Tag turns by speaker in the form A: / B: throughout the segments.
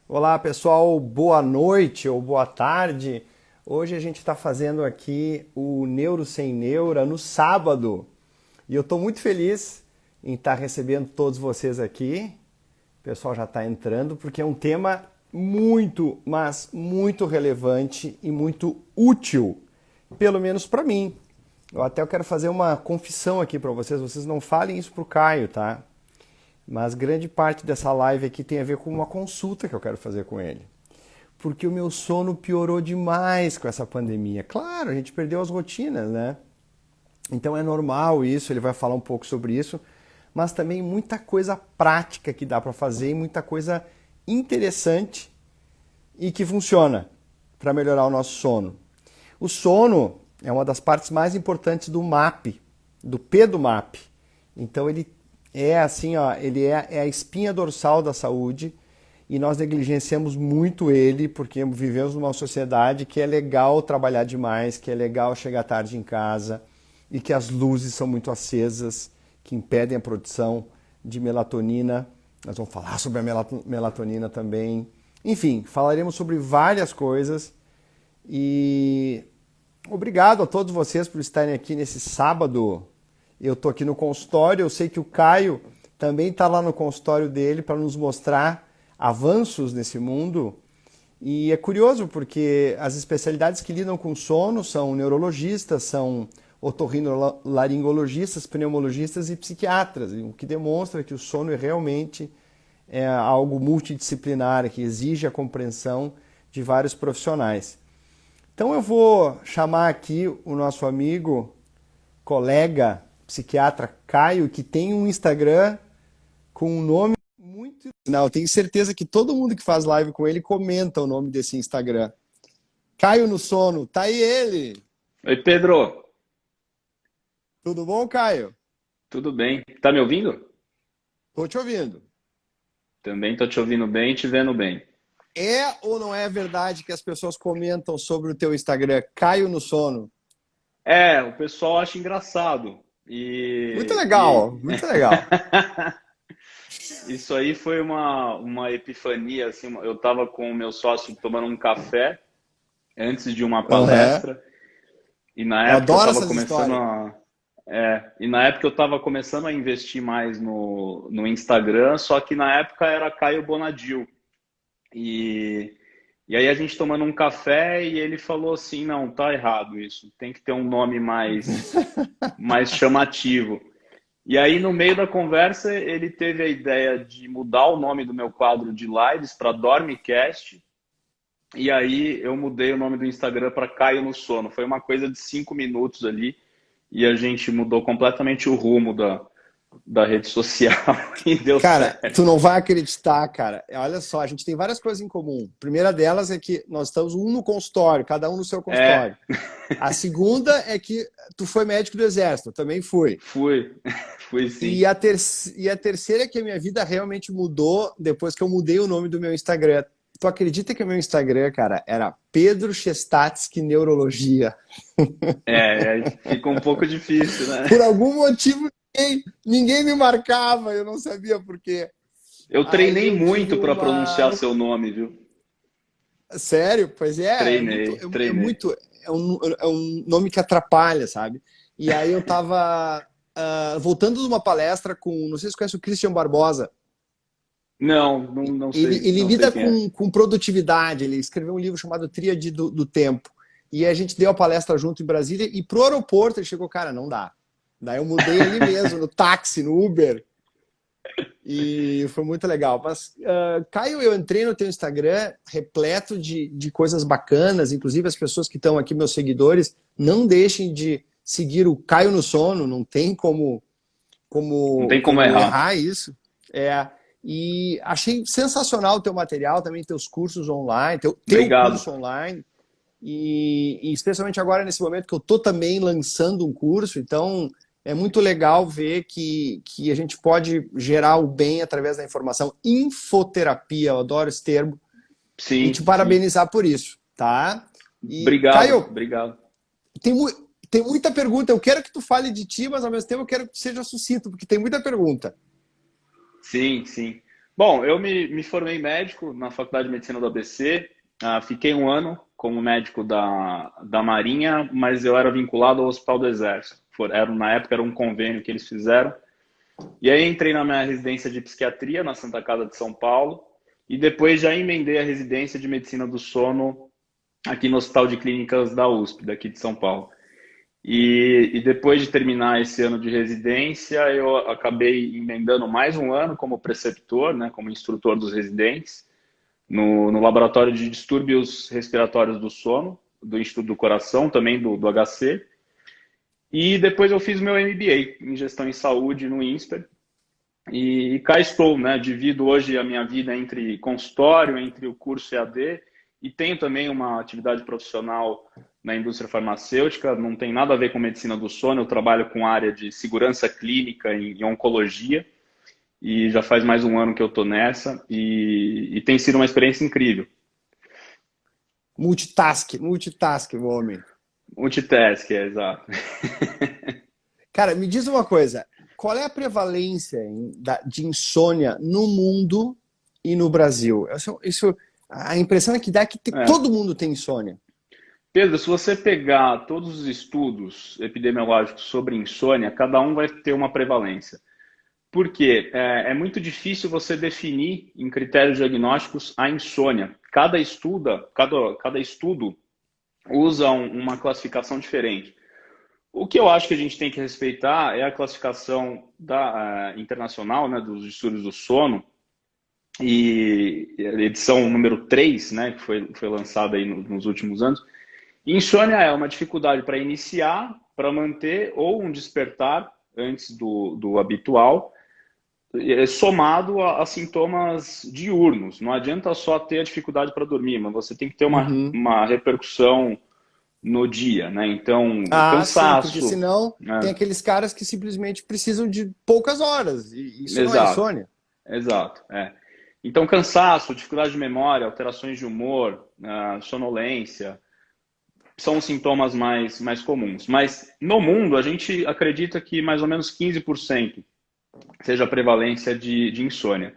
A: Olá pessoal, boa noite ou boa tarde. Hoje a gente está fazendo aqui o Neuro Sem Neura no sábado e eu estou muito feliz em estar recebendo todos vocês aqui. O pessoal já está entrando porque é um tema muito, mas muito relevante e muito útil, pelo menos para mim. Eu quero fazer uma confissão aqui para vocês. Vocês não falem isso para o Caio, tá? Mas grande parte dessa live aqui tem a ver com uma consulta que eu quero fazer com ele. Porque o meu sono piorou demais com essa pandemia. Claro, a gente perdeu as rotinas, né? Então é normal isso, ele vai falar um pouco sobre isso, mas também muita coisa prática que dá para fazer e muita coisa interessante e que funciona para melhorar o nosso sono. O sono é uma das partes mais importantes do MAP, do P do MAP. Então ele é assim, ó, ele é a espinha dorsal da saúde e nós negligenciamos muito ele porque vivemos numa sociedade que é legal trabalhar demais, que é legal chegar tarde em casa e que as luzes são muito acesas, que impedem a produção de melatonina. Nós vamos falar sobre a melatonina também. Enfim, falaremos sobre várias coisas e obrigado a todos vocês por estarem aqui nesse sábado. Eu estou aqui no consultório, eu sei que o Caio também está lá no consultório dele para nos mostrar avanços nesse mundo. E é curioso porque as especialidades que lidam com sono são neurologistas, são otorrinolaringologistas, pneumologistas e psiquiatras, o que demonstra que o sono realmente é algo multidisciplinar, que exige a compreensão de vários profissionais. Então eu vou chamar aqui o nosso amigo, colega, psiquiatra Caio, que tem um Instagram com um nome muito... Não, eu tenho certeza que todo mundo que faz live com ele comenta o nome desse Instagram. Caio no Sono, tá aí ele!
B: Oi, Pedro.
A: Tudo bom, Caio?
B: Tudo bem? Tá me ouvindo?
A: Tô te ouvindo.
B: Também tô te ouvindo bem e te vendo bem.
A: É ou não é verdade que as pessoas comentam sobre o teu Instagram, Caio no Sono?
B: É, o pessoal acha engraçado.
A: Muito legal, muito legal.
B: Isso aí foi uma epifania, assim, eu tava com o meu sócio tomando um café antes de uma
A: Uhum.
B: palestra e na
A: Eu
B: época eu
A: adoro
B: tava
A: essas
B: começando
A: histórias.
B: a investir mais no Instagram, só que na época era Caio Bonadil. E, e aí a gente tomando um café e ele falou assim, não, tá errado isso, tem que ter um nome mais chamativo. E aí no meio da conversa ele teve a ideia de mudar o nome do meu quadro de lives para Dormicast, e aí eu mudei o nome do Instagram para Caio no Sono. Foi uma coisa de 5 minutos ali e a gente mudou completamente o rumo da rede social e deu
A: Cara, tu
B: certo.
A: não vai acreditar, cara. Olha só, a gente tem várias coisas em comum. A primeira delas é que nós estamos um no consultório, cada um no seu
B: É,
A: consultório. A segunda é que tu foi médico do exército, eu também fui.
B: fui, fui
A: E
B: sim.
A: a terceira é que a minha vida realmente mudou depois que eu mudei o nome do meu Instagram. Tu acredita que o meu Instagram, cara, era Pedro Chestatsky Neurologia?
B: É, fica um pouco difícil, né?
A: Por algum motivo, ninguém me marcava, eu não sabia por quê.
B: Eu
A: Aí
B: treinei
A: eu tive
B: muito para pronunciar
A: uma.
B: seu nome, viu?
A: Sério? Pois é,
B: Treinei, treinei.
A: é um nome que atrapalha, sabe? E aí eu tava voltando de uma palestra com, não sei se você conhece o Christian Barbosa.
B: Não sei,
A: Ele
B: não sei
A: lida
B: quem é.
A: com produtividade, ele escreveu um livro chamado Tríade do Tempo. E a gente deu a palestra junto em Brasília e pro aeroporto ele chegou, cara, não dá. Daí eu mudei ali mesmo, no táxi, no Uber. E foi muito legal. Mas, Caio, eu entrei no teu Instagram repleto de coisas bacanas, inclusive as pessoas que estão aqui, meus seguidores, não deixem de seguir o Caio no Sono, não tem
B: Não tem como
A: como
B: errar.
A: errar isso. É, e achei sensacional o teu material, também teus cursos online, teu
B: Obrigado.
A: curso online, e especialmente agora nesse momento que eu estou também lançando um curso, então é muito legal ver que a gente pode gerar o bem através da informação. Infoterapia, eu adoro esse termo, e te
B: Sim, sim.
A: parabenizar por isso, tá? E,
B: Obrigado,
A: Caio,
B: obrigado.
A: tem, tem muita pergunta. Eu quero que tu fale de ti, mas ao mesmo tempo eu quero que tu seja sucinto, porque tem muita pergunta.
B: Sim, sim. Bom, eu me formei médico na Faculdade de Medicina do ABC, fiquei um ano como médico da Marinha, mas eu era vinculado ao Hospital do Exército. Na época era um convênio que eles fizeram. E aí entrei na minha residência de psiquiatria na Santa Casa de São Paulo e depois já emendei a residência de medicina do sono aqui no Hospital de Clínicas da USP, daqui de São Paulo. E depois de terminar esse ano de residência, eu acabei emendando mais um ano como preceptor, né, como instrutor dos residentes, no Laboratório de Distúrbios Respiratórios do Sono, do Instituto do Coração, também do HC. E depois eu fiz meu MBA em Gestão em Saúde no INSPER. E cá estou, né? Divido hoje a minha vida entre consultório, entre o curso EAD, e tenho também uma atividade profissional na indústria farmacêutica, não tem nada a ver com medicina do sono, eu trabalho com área de segurança clínica e oncologia, e já faz mais um ano que eu estou nessa, e tem sido uma experiência incrível.
A: Multitask, o homem.
B: Multitask, exato.
A: Cara, me diz uma coisa, qual é a prevalência de insônia no mundo e no Brasil? A impressão é que dá que todo mundo tem insônia.
B: Pedro, se você pegar todos os estudos epidemiológicos sobre insônia, cada um vai ter uma prevalência. Por quê? É muito difícil você definir em critérios diagnósticos a insônia. Cada estudo usa uma classificação diferente. O que eu acho que a gente tem que respeitar é a classificação internacional, né, dos distúrbios do sono, e a edição número 3, né, que foi lançada aí nos últimos anos. Insônia é uma dificuldade para iniciar, para manter, ou um despertar antes do habitual, somado a sintomas diurnos. Não adianta só ter a dificuldade para dormir, mas você tem que ter uma repercussão no dia, né? Então, cansaço.
A: Sim, porque senão tem aqueles caras que simplesmente precisam de poucas horas, e isso
B: Exato.
A: não é insônia.
B: Exato, Então, cansaço, dificuldade de memória, alterações de humor, sonolência, são os sintomas mais comuns. Mas no mundo, a gente acredita que mais ou menos 15% seja a prevalência de insônia.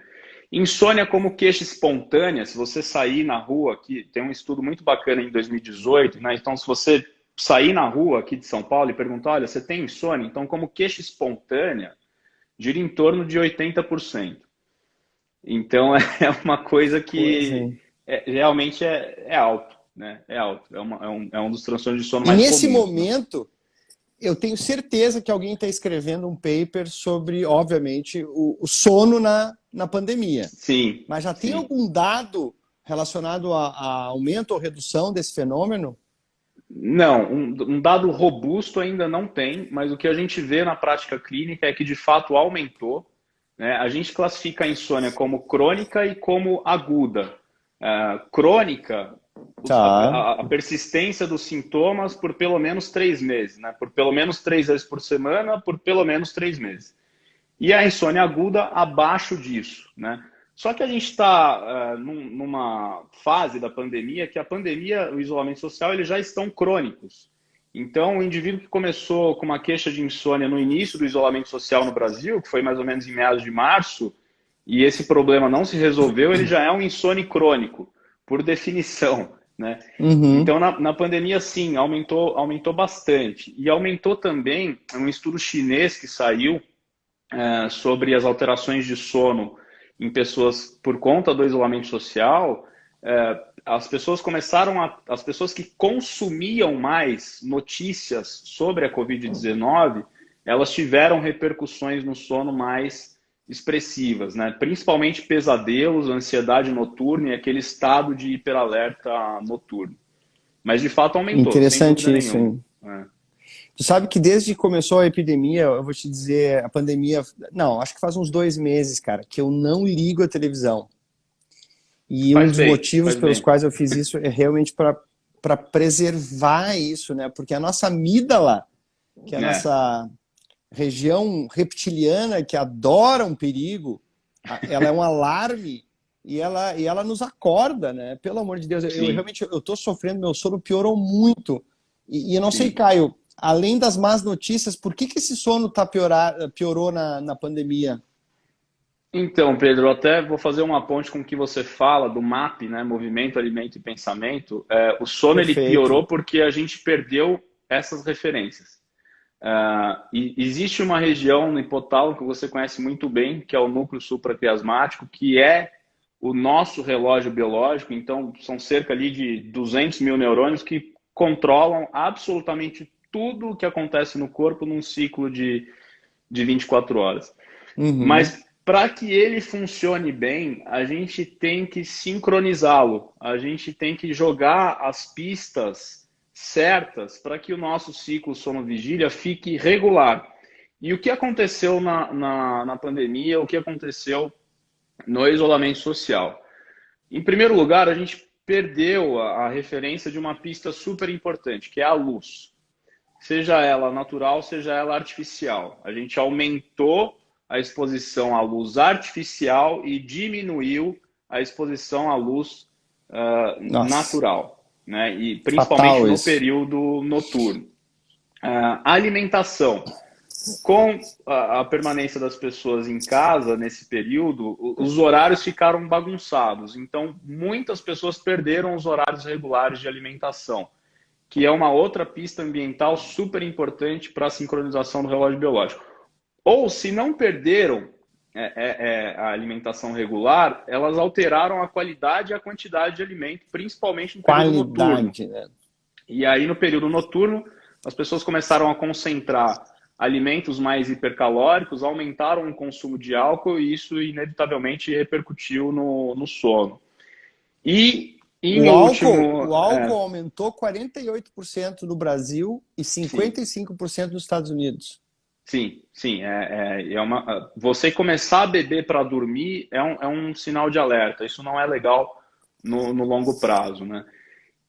B: Insônia como queixa espontânea, se você sair na rua, aqui tem um estudo muito bacana em 2018, né? Então, se você sair na rua aqui de São Paulo e perguntar, olha, você tem insônia? Então, como queixa espontânea, gira em torno de 80%. Então, é uma coisa que realmente é alto, né? É alto, é um dos transtornos de sono mais comuns.
A: E nesse momento, eu tenho certeza que alguém está escrevendo um paper sobre, obviamente, o sono na pandemia.
B: Sim.
A: Mas já tem algum dado relacionado a aumento ou redução desse fenômeno?
B: Não, um dado robusto ainda não tem, mas o que a gente vê na prática clínica é que de fato aumentou, né? A gente classifica a insônia como crônica e como aguda. Crônica, a persistência dos sintomas por pelo menos 3 meses, né? Por pelo menos 3 vezes por semana, por pelo menos 3 meses. E a insônia aguda abaixo disso, né? Só que a gente está numa fase da pandemia que a pandemia, o isolamento social, eles já estão crônicos. Então, o indivíduo que começou com uma queixa de insônia no início do isolamento social no Brasil, que foi mais ou menos em meados de março, e esse problema não se resolveu, ele já é um insônia crônico, por definição, né? Então, na pandemia, sim, aumentou bastante. E aumentou também um estudo chinês que saiu sobre as alterações de sono em pessoas por conta do isolamento social. As pessoas as pessoas que consumiam mais notícias sobre a Covid-19, elas tiveram repercussões no sono mais expressivas, né? Principalmente pesadelos, ansiedade noturna e aquele estado de hiperalerta noturno. Mas de fato aumentou.
A: Interessante isso, hein? Tu sabe que desde que começou a epidemia, eu vou te dizer, a pandemia... Não, acho que faz uns 2 meses, cara, que eu não ligo a televisão. E um dos motivos pelos quais eu fiz isso é realmente para preservar isso, né? Porque a nossa amígdala, que é a nossa região reptiliana, que adora um perigo, ela é um alarme e ela nos acorda, né? Pelo amor de Deus, eu realmente estou sofrendo, meu sono piorou muito. E eu não sei, Caio, além das más notícias, por que esse sono piorou na pandemia?
B: Então, Pedro, eu até vou fazer uma ponte com o que você fala do MAP, né? Movimento, alimento e pensamento. O sono ele
A: Perfeito.
B: piorou porque a gente perdeu essas referências. E existe uma região no hipotálamo que você conhece muito bem, que é o núcleo supraquiasmático, que é o nosso relógio biológico. Então, são cerca ali de 200 mil neurônios que controlam absolutamente tudo o que acontece no corpo num ciclo de 24 horas.
A: Uhum.
B: Mas para que ele funcione bem, a gente tem que sincronizá-lo, a gente tem que jogar as pistas certas para que o nosso ciclo sono-vigília fique regular. E o que aconteceu na pandemia, o que aconteceu no isolamento social? Em primeiro lugar, a gente perdeu a referência de uma pista super importante, que é a luz, seja ela natural, seja ela artificial. A gente aumentou a exposição à luz artificial e diminuiu a exposição à luz
A: Nossa,
B: natural, né? E principalmente
A: fatal
B: no
A: isso.
B: período noturno. A alimentação. Com a permanência das pessoas em casa nesse período, os horários ficaram bagunçados. Então, muitas pessoas perderam os horários regulares de alimentação, que é uma outra pista ambiental super importante para a sincronização do relógio biológico. Ou, se não perderam a alimentação regular, elas alteraram a qualidade e a quantidade de alimento, principalmente no período noturno.
A: Qualidade, né?
B: E aí, no período noturno, as pessoas começaram a concentrar alimentos mais hipercalóricos, aumentaram o consumo de álcool e isso, inevitavelmente, repercutiu no sono. E, em
A: O
B: último,
A: álcool aumentou 48% no Brasil e
B: sim,
A: 55% nos Estados Unidos.
B: sim, sim. Você começar a beber para dormir é um sinal de alerta. Isso não é legal no longo prazo, né?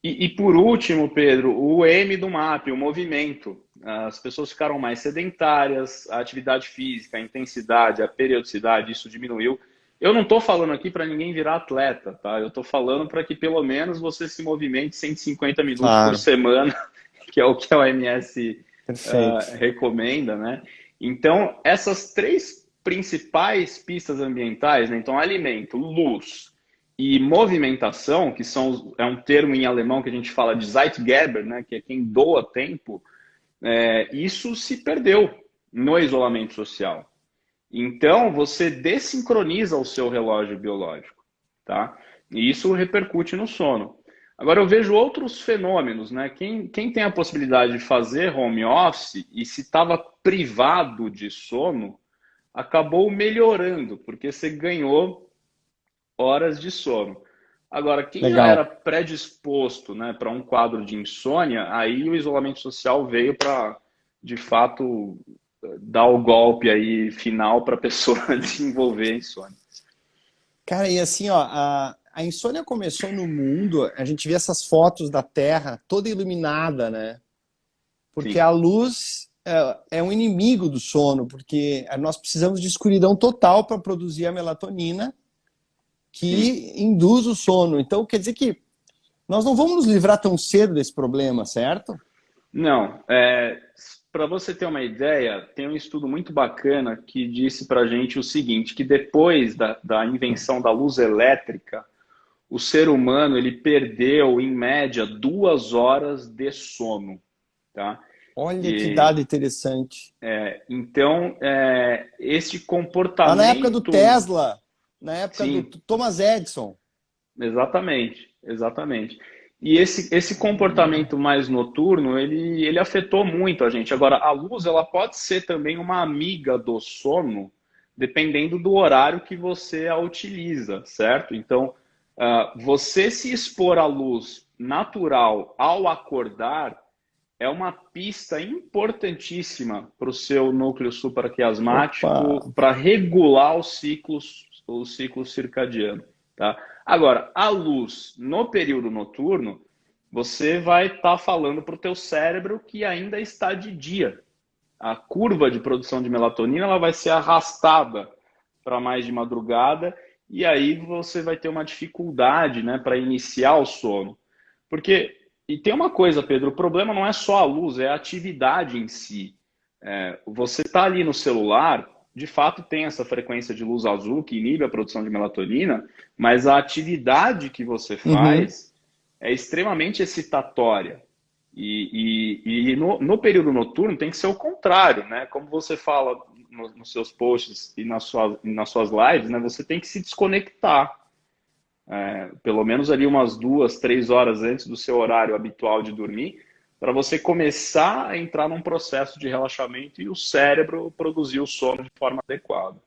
B: E por último, Pedro, o M do MAP, o movimento. As pessoas ficaram mais sedentárias, a atividade física, a intensidade, a periodicidade, isso diminuiu. Eu não estou falando aqui para ninguém virar atleta, tá? Eu estou falando para que pelo menos você se movimente 150 minutos por
A: Claro,
B: semana, que é o que a OMS
A: perfeito.
B: recomenda, né? Então, essas três principais pistas ambientais, né? Então, alimento, luz e movimentação, que é um termo em alemão que a gente fala de Zeitgeber, né? Que é quem doa tempo, isso se perdeu no isolamento social. Então, você dessincroniza o seu relógio biológico, tá? E isso repercute no sono. Agora, eu vejo outros fenômenos, né? Quem tem a possibilidade de fazer home office e se estava privado de sono, acabou melhorando, porque você ganhou horas de sono. Agora, quem já era
A: Legal.
B: predisposto, né, para um quadro de insônia, aí o isolamento social veio para, de fato, dar o golpe aí final para a pessoa desenvolver a insônia.
A: Cara, e assim, ó, a insônia começou no mundo, a gente vê essas fotos da Terra toda iluminada, né? Porque
B: Sim,
A: a luz é um inimigo do sono, porque nós precisamos de escuridão total para produzir a melatonina
B: sim.
A: que induz o sono. Então, quer dizer que nós não vamos nos livrar tão cedo desse problema, certo?
B: Não, para você ter uma ideia, tem um estudo muito bacana que disse para a gente o seguinte, que depois da invenção da luz elétrica, o ser humano ele perdeu, em média, 2 horas de sono, tá?
A: Olha que
B: E,
A: dado interessante.
B: então, esse
A: Lá na época do
B: comportamento,
A: Tesla, na época do
B: sim,
A: Thomas Edison.
B: exatamente, exatamente. E esse comportamento mais noturno, ele afetou muito a gente. Agora, a luz, ela pode ser também uma amiga do sono, dependendo do horário que você a utiliza, certo? Então, você se expor à luz natural ao acordar é uma pista importantíssima para o seu núcleo
A: Opa!
B: supraquiasmático para regular o ciclo circadiano, tá? Agora, a luz no período noturno, você vai estar falando para o teu cérebro que ainda está de dia. A curva de produção de melatonina ela vai ser arrastada para mais de madrugada e aí você vai ter uma dificuldade, né, para iniciar o sono. Porque, e tem uma coisa, Pedro, o problema não é só a luz, é a atividade em si. Você está ali no celular, de fato tem essa frequência de luz azul que inibe a produção de melatonina, mas a atividade que você
A: Uhum.
B: faz é extremamente excitatória. E no período noturno tem que ser o contrário, né? Como você fala nos seus posts e nas suas lives, né? Você tem que se desconectar, pelo menos ali umas 2, 3 horas antes do seu horário habitual de dormir, para você começar a entrar num processo de relaxamento e o cérebro produzir o sono de forma adequada.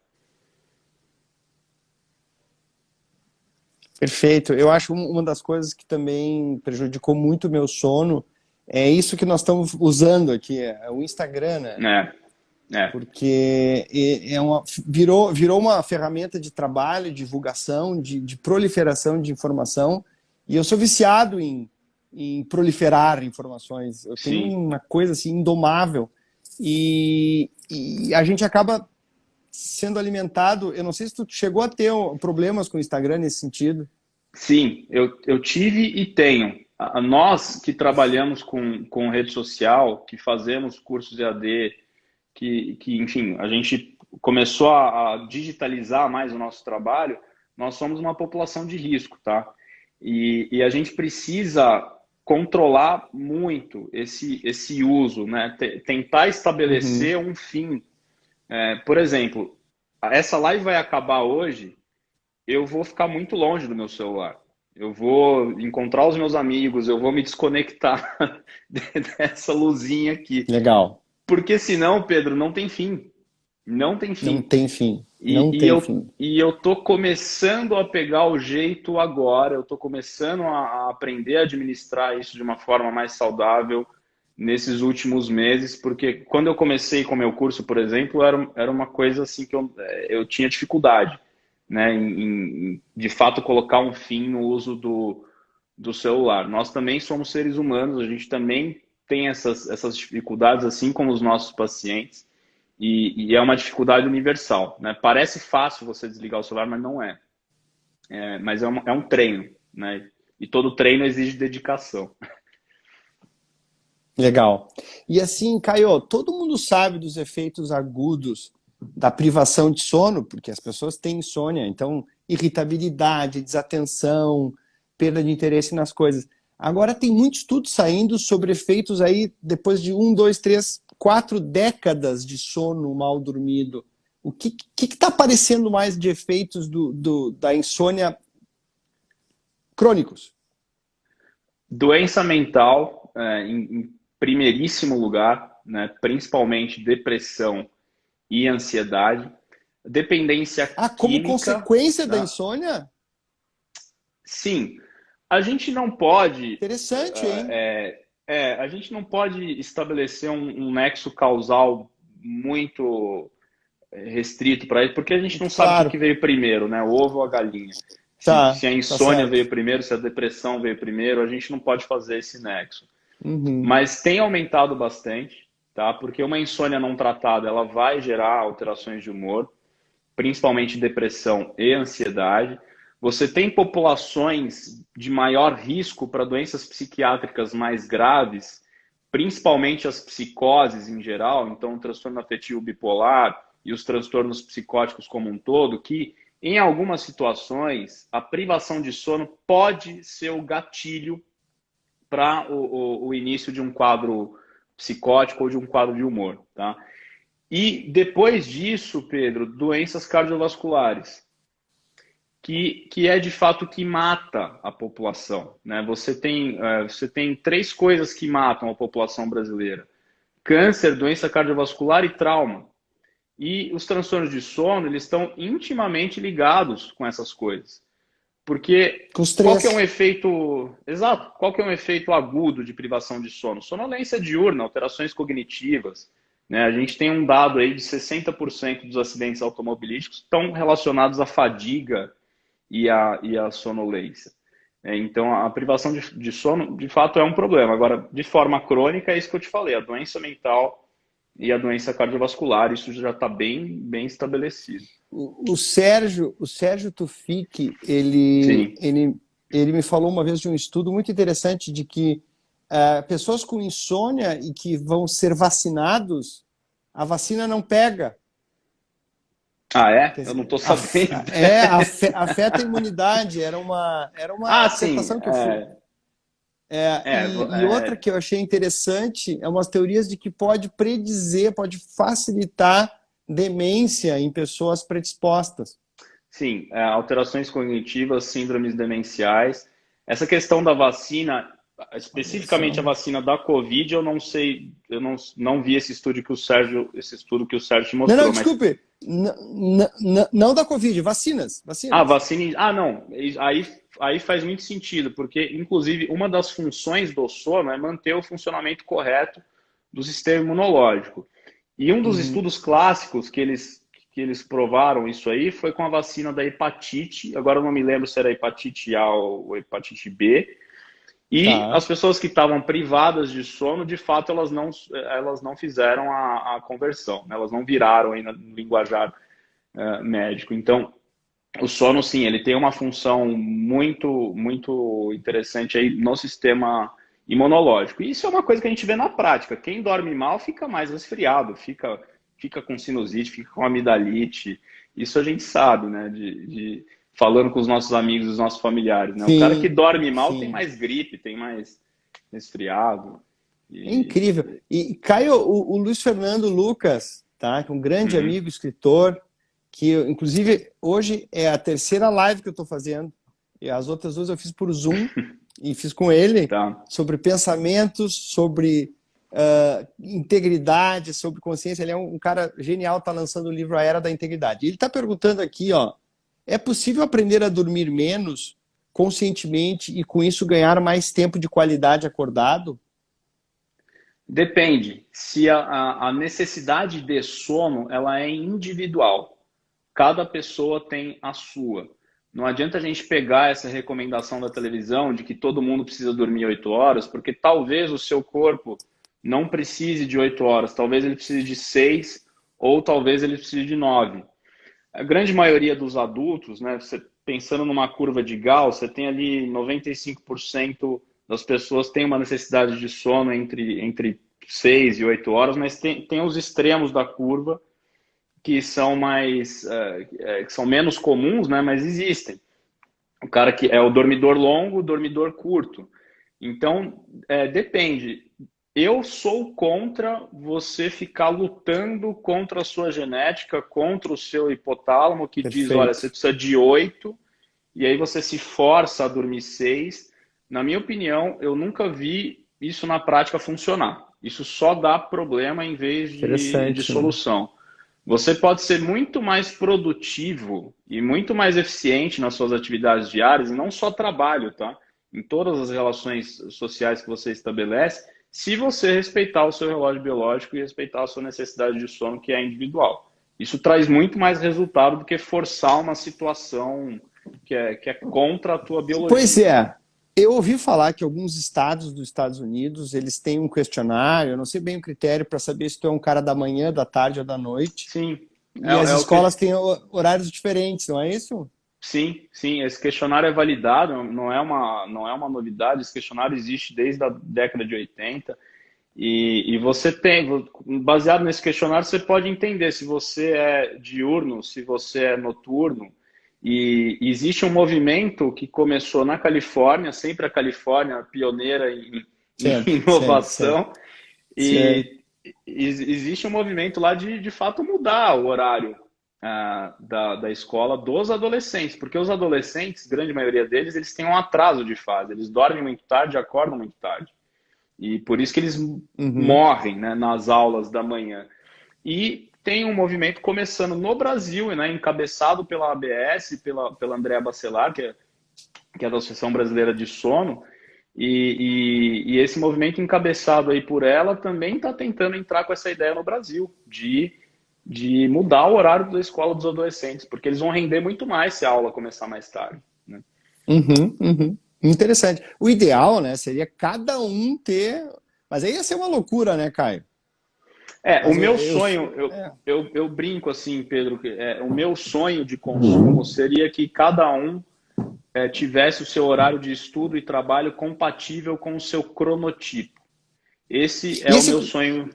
A: Perfeito. Eu acho uma das coisas que também prejudicou muito o meu sono é isso que nós estamos usando aqui, é o Instagram, né?
B: É, é,
A: Porque virou uma ferramenta de trabalho, divulgação, de proliferação de informação, e eu sou viciado em proliferar informações. Eu tenho
B: sim.
A: uma coisa assim indomável, e a gente acaba sendo alimentado. Eu não sei se tu chegou a ter problemas com o Instagram nesse sentido.
B: Sim, eu tive e tenho. Nós que trabalhamos com rede social, que fazemos cursos de EAD, enfim, a gente começou a digitalizar mais o nosso trabalho, nós somos uma população de risco, tá? E a gente precisa controlar muito esse uso, né? Tentar
A: Uhum.
B: estabelecer um fim. Por exemplo, essa live vai acabar hoje, eu vou ficar muito longe do meu celular. Eu vou encontrar os meus amigos, eu vou me desconectar dessa luzinha aqui.
A: Legal.
B: Porque senão, Pedro, não tem fim. Não tem
A: Não
B: fim.
A: tem fim. Não
B: E, e
A: tem
B: eu,
A: fim.
B: e eu tô começando a pegar o jeito agora, eu tô começando a aprender a administrar isso de uma forma mais saudável nesses últimos meses, porque quando eu comecei com o meu curso, por exemplo, era uma coisa assim que eu tinha dificuldade, né, de fato colocar um fim no uso do celular. Nós também somos seres humanos, a gente também tem essas dificuldades, assim como os nossos pacientes. E é uma dificuldade universal, né? Parece fácil você desligar o celular, mas não é. Mas é um treino, né? E todo treino exige dedicação.
A: Legal. E assim, Caio, todo mundo sabe dos efeitos agudos da privação de sono, porque as pessoas têm insônia, então irritabilidade, desatenção, perda de interesse nas coisas. Agora tem muito estudo saindo sobre efeitos aí depois de 1, 2, 3, 4 décadas de sono mal dormido. O que está aparecendo mais de efeitos da insônia crônicos?
B: Doença mental, em primeiríssimo lugar, né? Principalmente depressão e ansiedade. Dependência
A: Ah, como
B: química,
A: consequência da
B: né?
A: insônia?
B: Sim, a gente não pode,
A: Interessante, hein?
B: a gente não pode estabelecer um nexo causal muito restrito para isso, porque a gente não sabe o que
A: Claro.
B: veio primeiro, né? O ovo ou a galinha. Se
A: Tá,
B: a
A: tá
B: insônia
A: certo.
B: veio primeiro, se a depressão veio primeiro, a gente não pode fazer esse nexo.
A: Uhum.
B: Mas tem aumentado bastante, tá? Porque uma insônia não tratada, ela vai gerar alterações de humor, principalmente depressão e ansiedade. Você tem populações de maior risco para doenças psiquiátricas mais graves, principalmente as psicoses em geral, então o transtorno afetivo bipolar e os transtornos psicóticos como um todo, que em algumas situações a privação de sono pode ser o gatilho para o início de um quadro psicótico ou de um quadro de humor, tá? E depois disso, Pedro, doenças cardiovasculares, que é de fato que mata a população, né? Você tem 3 coisas que matam a população brasileira: câncer, doença cardiovascular e trauma. E os transtornos de sono, eles estão intimamente ligados com essas coisas. Porque
A: Com os
B: qual que é um
A: três.
B: efeito, exato, qual que é um efeito agudo de privação de sono? Sonolência diurna, alterações cognitivas, né? A gente tem um dado aí de 60% dos acidentes automobilísticos estão relacionados à fadiga e à sonolência. Então, a privação de sono, de fato, é um problema. Agora, de forma crônica, é isso que eu te falei, a doença mental e a doença cardiovascular, isso já está bem, bem estabelecido.
A: O Sérgio Tufik, ele,
B: Sim,
A: ele, ele me falou uma vez de um estudo muito interessante de que pessoas com insônia e que vão ser vacinados, a vacina não pega.
B: Ah, é?
A: Quer
B: Eu não
A: dizer,
B: tô sabendo.
A: afeta a imunidade, era uma
B: Ah, sim.
A: dissertação que eu fiz. E outra que eu achei interessante é umas teorias de que pode predizer, pode facilitar demência em pessoas predispostas.
B: Sim, alterações cognitivas, síndromes demenciais. Essa questão da vacina,
A: Olha
B: especificamente a
A: só.
B: vacina da Covid, eu não sei, eu não vi esse estudo que o Sérgio te
A: Não,
B: mostrou, mas
A: desculpe. Não da Covid, vacinas. Vacinas.
B: vacina, não, aí faz muito sentido, porque inclusive uma das funções do sono é manter o funcionamento correto do sistema imunológico. E um dos
A: Uhum.
B: estudos clássicos que eles provaram isso aí foi com a vacina da hepatite. Agora eu não me lembro se era hepatite A ou hepatite B. E
A: Tá.
B: as pessoas que estavam privadas de sono, de fato, elas não fizeram a conversão, né? Elas não viraram ainda no linguajar médico. Então, o sono, sim, ele tem uma função muito interessante aí no sistema imunológico. E isso é uma coisa que a gente vê na prática. Quem dorme mal fica mais resfriado, fica com sinusite, fica com amidalite. Isso a gente sabe, né? Falando com os nossos amigos, os nossos familiares, né? O cara que
A: Sim,
B: dorme mal tem
A: sim.
B: mais gripe, tem mais resfriado.
A: É incrível. E Caio, o Luiz Fernando Lucas, tá? Que é um grande
B: Uhum,
A: amigo, escritor, que inclusive hoje é a terceira live que eu estou fazendo. E as outras duas eu fiz por Zoom e fiz com ele
B: tá.
A: sobre pensamentos, sobre integridade, sobre consciência. Ele é um cara genial, está lançando o livro A Era da Integridade. Ele está perguntando aqui, ó, é possível aprender a dormir menos conscientemente e com isso ganhar mais tempo de qualidade acordado?
B: Depende. Se a necessidade de sono ela é individual. Cada pessoa tem a sua. Não adianta a gente pegar essa recomendação da televisão de que todo mundo precisa dormir 8 horas, porque talvez o seu corpo não precise de 8 horas, talvez ele precise de 6 ou talvez ele precise de 9. A grande maioria dos adultos, né, você pensando numa curva de Gauss, você tem ali 95% das pessoas têm uma necessidade de sono entre 6 e 8 horas, mas tem os extremos da curva que são que são menos comuns, né, mas existem. O cara que é o dormidor longo, o dormidor curto. Então, depende. Eu sou contra você ficar lutando contra a sua genética, contra o seu hipotálamo, que diz, olha, você
A: Perfeito.
B: precisa de 8, e aí você se força a dormir 6. Na minha opinião, eu nunca vi isso na prática funcionar. Isso só dá problema em vez de
A: Interessante, né?
B: solução. Você pode ser muito mais produtivo e muito mais eficiente nas suas atividades diárias, e não só trabalho, tá? Em todas as relações sociais que você estabelece, se você respeitar o seu relógio biológico e respeitar a sua necessidade de sono, que é individual. Isso traz muito mais resultado do que forçar uma situação que é contra a tua
A: Pois
B: biologia.
A: é, eu ouvi falar que alguns estados dos Estados Unidos, eles têm um questionário, eu não sei bem o critério para saber se tu é um cara da manhã, da tarde ou da noite,
B: Sim,
A: e as
B: é o
A: escolas
B: que.
A: têm horários diferentes, não é isso?
B: Sim, esse questionário é validado, não é uma novidade, esse questionário existe desde a década de 80 e você tem, baseado nesse questionário, você pode entender se você é diurno, se você é noturno, e existe um movimento que começou na Califórnia, sempre a Califórnia pioneira em
A: Certo, certo, certo,
B: inovação,
A: certo.
B: e existe um movimento lá de fato mudar o horário da escola dos adolescentes, porque os adolescentes, grande maioria deles, eles têm um atraso de fase, eles dormem muito tarde, acordam muito tarde. E por isso que eles
A: Uhum.
B: morrem, né, nas aulas da manhã. E tem um movimento começando no Brasil, né, encabeçado pela ABS, pela Andrea Bacelar, que é da Associação Brasileira de Sono, e esse movimento encabeçado aí por ela também está tentando entrar com essa ideia no Brasil, de mudar o horário da escola dos adolescentes, porque eles vão render muito mais se a aula começar mais tarde, né?
A: Uhum, uhum. Interessante. O ideal, né, seria cada um ter. Mas aí ia ser uma loucura, né, Caio?
B: O
A: Mas
B: meu sonho, eu brinco assim, Pedro, que o meu sonho de consumo seria que cada um tivesse o seu horário de estudo e trabalho compatível com o seu cronotipo. Esse é
A: E
B: o
A: esse,
B: meu sonho.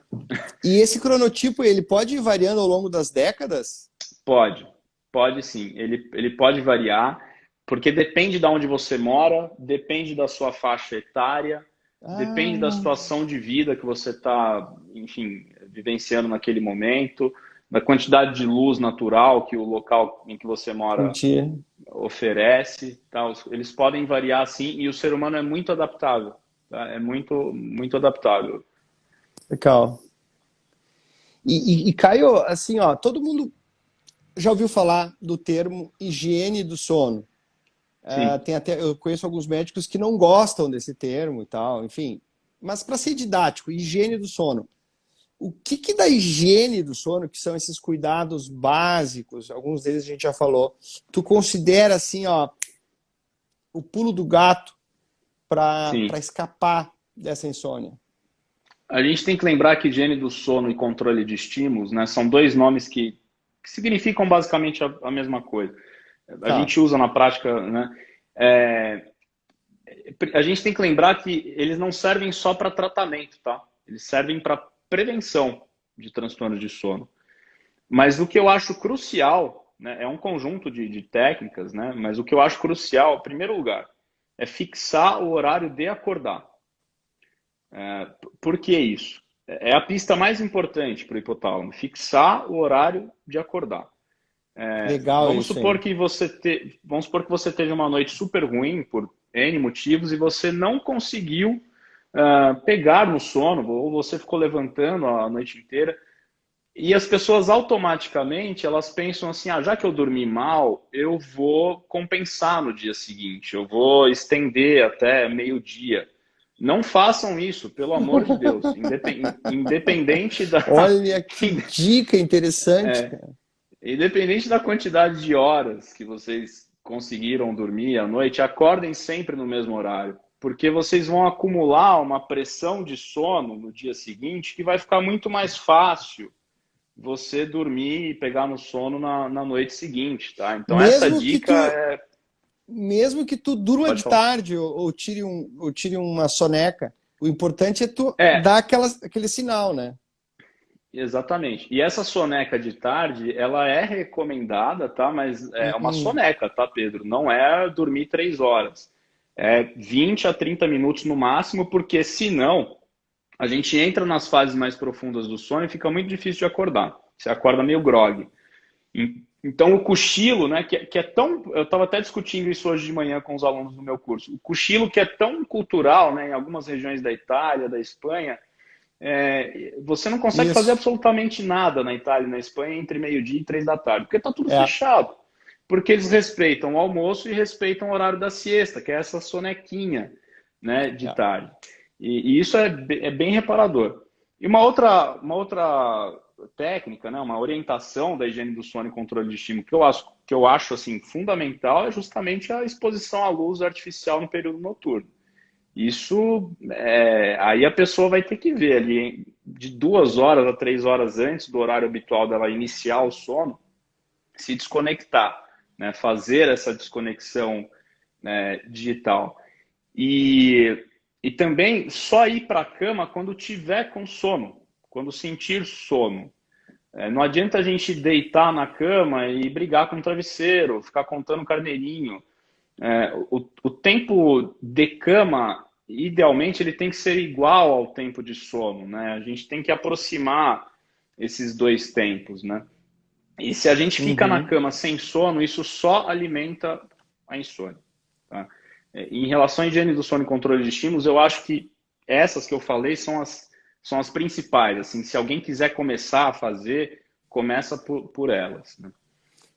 A: e esse cronotipo, ele pode ir variando ao longo das décadas?
B: Pode, pode sim. Ele pode variar, porque depende de onde você mora, depende da sua faixa etária, depende da
A: Ah,
B: situação de vida que você está, enfim, vivenciando naquele momento, da quantidade de luz natural que o local em que você mora
A: entendi.
B: oferece, tal. Eles podem variar sim, e o ser humano é muito adaptável, tá? É muito adaptável.
A: Legal. Caio, assim, ó, todo mundo já ouviu falar do termo higiene do sono.
B: Sim.
A: Tem até, eu conheço alguns médicos que não gostam desse termo e tal, enfim. Mas para ser didático, higiene do sono. O que, que da higiene do sono, que são esses cuidados básicos, alguns deles a gente já falou, tu considera assim, ó, o pulo do gato para
B: Sim.
A: escapar dessa insônia?
B: A gente tem que lembrar que higiene do sono e controle de estímulos, né, são dois nomes que significam basicamente a mesma coisa. A
A: Tá,
B: gente usa na prática, né? é, a gente tem que lembrar que eles não servem só para tratamento, tá? Eles servem para prevenção de transtornos de sono. Mas o que eu acho crucial, né, é um conjunto de técnicas, né? Mas o que eu acho crucial, em primeiro lugar, é fixar o horário de acordar. Por que isso? É a pista mais importante para o hipotálamo, fixar o horário de acordar.
A: legal
B: Vamos
A: isso,
B: supor
A: hein?
B: que vamos supor que você teve uma noite super ruim por N motivos e você não conseguiu pegar no sono, ou você ficou levantando a noite inteira. E as pessoas automaticamente elas pensam assim, já que eu dormi mal, eu vou compensar no dia seguinte, eu vou estender até meio-dia. Não façam isso, pelo amor de Deus. Independente da,
A: Olha que dica interessante, cara.
B: independente da quantidade de horas que vocês conseguiram dormir à noite, acordem sempre no mesmo horário, porque vocês vão acumular uma pressão de sono no dia seguinte que vai ficar muito mais fácil você dormir e pegar no sono na noite seguinte, tá? Então essa
A: Mesmo que
B: dica
A: tu,
B: é...
A: mesmo que tu durma
B: Pode
A: de
B: falar.
A: tarde ou tire uma soneca, o importante é tu
B: É,
A: dar aquele sinal, né?
B: exatamente. E essa soneca de tarde, ela é recomendada, tá? Mas é uma
A: Hum,
B: soneca, tá, Pedro? Não é dormir 3 horas. É 20 a 30 minutos no máximo, porque senão a gente entra nas fases mais profundas do sono e fica muito difícil de acordar. Você acorda meio grogue. Então, o cochilo, né, que é tão. Eu estava até discutindo isso hoje de manhã com os alunos do meu curso. O cochilo, que é tão cultural, né, em algumas regiões da Itália, da Espanha, você não consegue fazer
A: isso.
B: absolutamente nada na Itália e na Espanha entre meio-dia e 3 da tarde, porque está tudo
A: É,
B: fechado. Porque eles respeitam o almoço e respeitam o horário da siesta, que é essa sonequinha, né, de
A: é.
B: tarde. E isso é bem reparador. E uma outra técnica, né, uma orientação da higiene do sono e controle de estímulo que eu acho assim, fundamental é justamente a exposição à luz artificial no período noturno. Isso, aí a pessoa vai ter que ver ali de 2 horas a 3 horas antes do horário habitual dela iniciar o sono, se desconectar, né? Fazer essa desconexão, né, digital. E, e também só ir para a cama quando tiver com sono, quando sentir sono. Não adianta a gente deitar na cama e brigar com o travesseiro, ficar contando carneirinho. O tempo de cama, idealmente, ele tem que ser igual ao tempo de sono, né? A gente tem que aproximar esses dois tempos, né? E se a gente fica na
A: Uhum.
B: cama sem sono, isso só alimenta a insônia, tá? Em relação à higiene do sono e controle de estímulos, eu acho que essas que eu falei são as principais. Assim, se alguém quiser começar a fazer, começa por elas, né?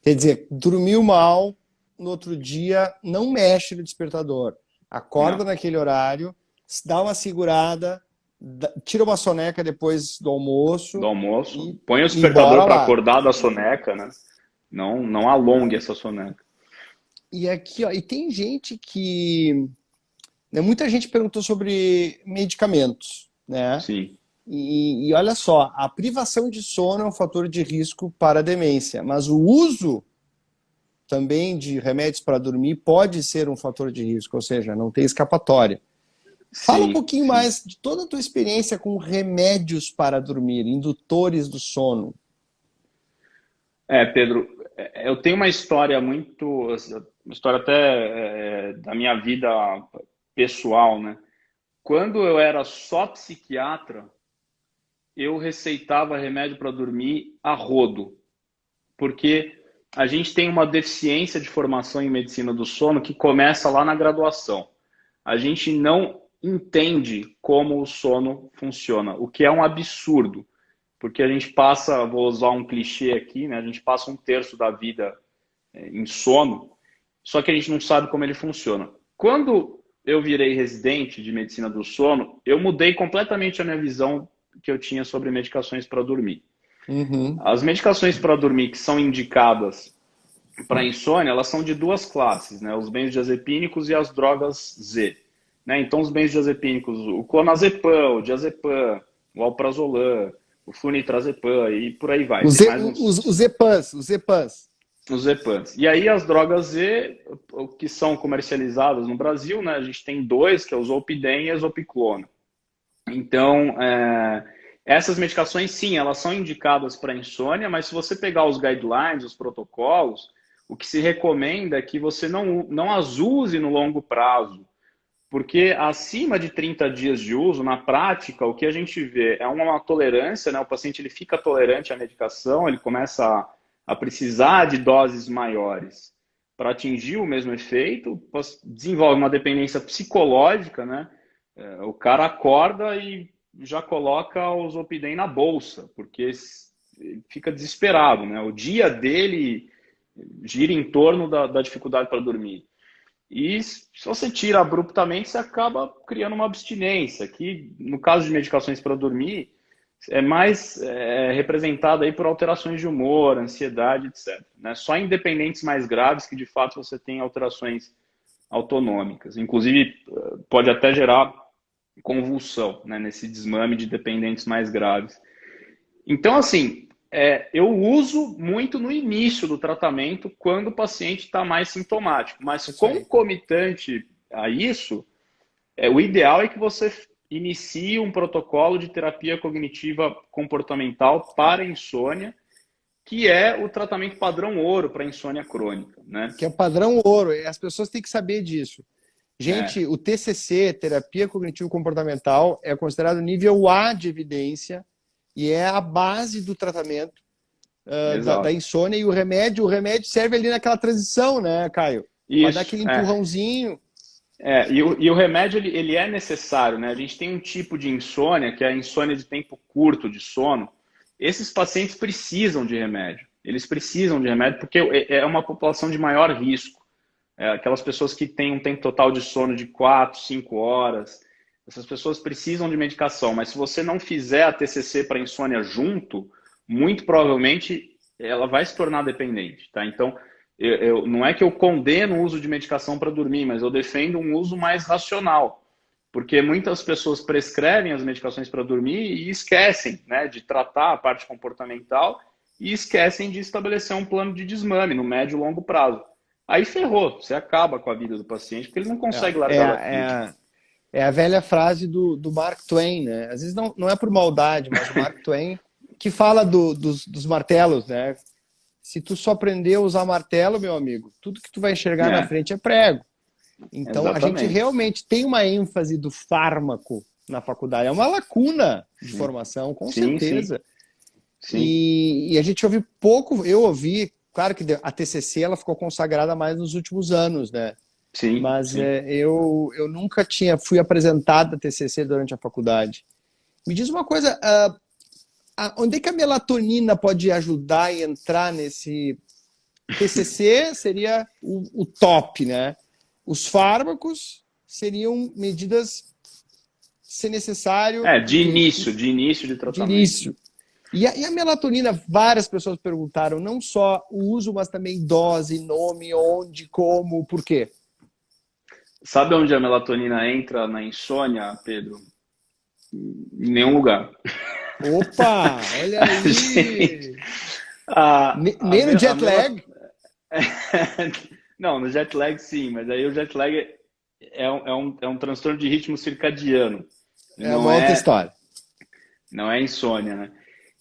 A: Quer dizer, dormiu mal, no outro dia não mexe no despertador. Acorda
B: Não.
A: naquele horário, dá uma segurada, tira uma soneca depois do
B: Do
A: almoço
B: almoço,
A: e,
B: põe o
A: e
B: despertador
A: bora
B: para
A: lá.
B: acordar da soneca, né? Não alongue essa soneca.
A: E aqui, ó, e tem gente que, né, muita gente perguntou sobre medicamentos, né?
B: Sim,
A: E olha só, a privação de sono é um fator de risco para a demência, mas o uso também de remédios para dormir pode ser um fator de risco, ou seja, não tem escapatória. Fala um
B: sim,
A: pouquinho
B: sim.
A: mais de toda a tua experiência com remédios para dormir, indutores do sono.
B: Pedro, Eu tenho uma história muito, uma história até da minha vida pessoal, né? Quando eu era só psiquiatra, eu receitava remédio para dormir a rodo, porque a gente tem uma deficiência de formação em medicina do sono que começa lá na graduação. A gente não entende como o sono funciona, o que é um absurdo, porque a gente passa, vou usar um clichê aqui, né? A gente passa um terço da vida em sono, só que a gente não sabe como ele funciona. Quando eu virei residente de medicina do sono, eu mudei completamente a minha visão que eu tinha sobre medicações para dormir.
A: Uhum.
B: As medicações para dormir que são indicadas para insônia, elas são de duas classes, né? Os benzodiazepínicos e as drogas Z. Né? Então, os benzodiazepínicos, o clonazepam, o diazepam, o alprazolam, o flunitrazepam e por aí vai.
A: Os,
B: Tem mais uns...
A: os EPANs, os EPANs.
B: Os EPANs. E aí as drogas Z, que são comercializadas no Brasil, né? A gente tem dois, que é o Zolpidem e a Zopiclona. Então, essas medicações, sim, elas são indicadas para insônia, mas se você pegar os guidelines, os protocolos, o que se recomenda é que você não as use no longo prazo, porque acima de 30 dias de uso, na prática, o que a gente vê é uma tolerância, né? O paciente ele fica tolerante à medicação, ele começa a precisar de doses maiores para atingir o mesmo efeito, desenvolve uma dependência psicológica, né? O cara acorda e já coloca o Zolpidem na bolsa, porque fica desesperado, né? O dia dele gira em torno da dificuldade para dormir. E se você tira abruptamente, você acaba criando uma abstinência, que no caso de medicações para dormir, é mais representada aí por alterações de humor, ansiedade, etc. Né? Só em dependentes mais graves que de fato você tem alterações autonômicas. Inclusive, pode até gerar convulsão, né, nesse desmame de dependentes mais graves. Então, assim, eu uso muito no início do tratamento, quando o paciente está mais sintomático, mas concomitante a isso, o ideal é que você inicie um protocolo de terapia cognitiva comportamental para insônia, que é o tratamento padrão ouro para insônia crônica, né?
A: Que é o padrão ouro, as pessoas têm que saber disso. Gente, o TCC, terapia cognitivo-comportamental, é considerado nível A de evidência e é a base do tratamento da insônia. E o remédio serve ali naquela transição, né, Caio? Para dar aquele empurrãozinho.
B: E o remédio ele é necessário, né? A gente tem um tipo de insônia, que é a insônia de tempo curto de sono. Esses pacientes precisam de remédio. Eles precisam de remédio porque é uma população de maior risco. Aquelas pessoas que têm um tempo total de sono de 4, 5 horas, essas pessoas precisam de medicação, mas se você não fizer a TCC para insônia junto, muito provavelmente ela vai se tornar dependente, tá? Então, não é que eu condeno o uso de medicação para dormir, mas eu defendo um uso mais racional, porque muitas pessoas prescrevem as medicações para dormir e esquecem, né, de tratar a parte comportamental e esquecem de estabelecer um plano de desmame no médio e longo prazo. Aí ferrou, você acaba com a vida do paciente, porque ele não consegue largar a
A: É a velha frase do Mark Twain, né? Às vezes não é por maldade, mas o Mark Twain, que fala dos martelos, né? Se tu só aprender a usar martelo, meu amigo, tudo que tu vai enxergar na frente é prego. Então,
B: exatamente.
A: A gente realmente tem uma ênfase do fármaco na faculdade. É uma lacuna de formação, com certeza.
B: Sim.
A: E a gente ouve pouco, eu ouvi. Claro que a TCC ela ficou consagrada mais nos últimos anos, né?
B: Sim.
A: Mas eu nunca fui apresentado a TCC durante a faculdade. Me diz uma coisa, onde é que a melatonina pode ajudar e entrar nesse... TCC seria o top, né? Os fármacos seriam medidas, se necessário...
B: de início de tratamento.
A: De início. E a melatonina, várias pessoas perguntaram, não só o uso, mas também dose, nome, onde, como, por quê?
B: Sabe onde a melatonina entra na insônia, Pedro? Em nenhum lugar.
A: Opa, olha aí! Nem no jet lag?
B: Não, no jet lag sim, mas aí o jet lag é um transtorno de ritmo circadiano.
A: É uma outra história.
B: Não é insônia, né?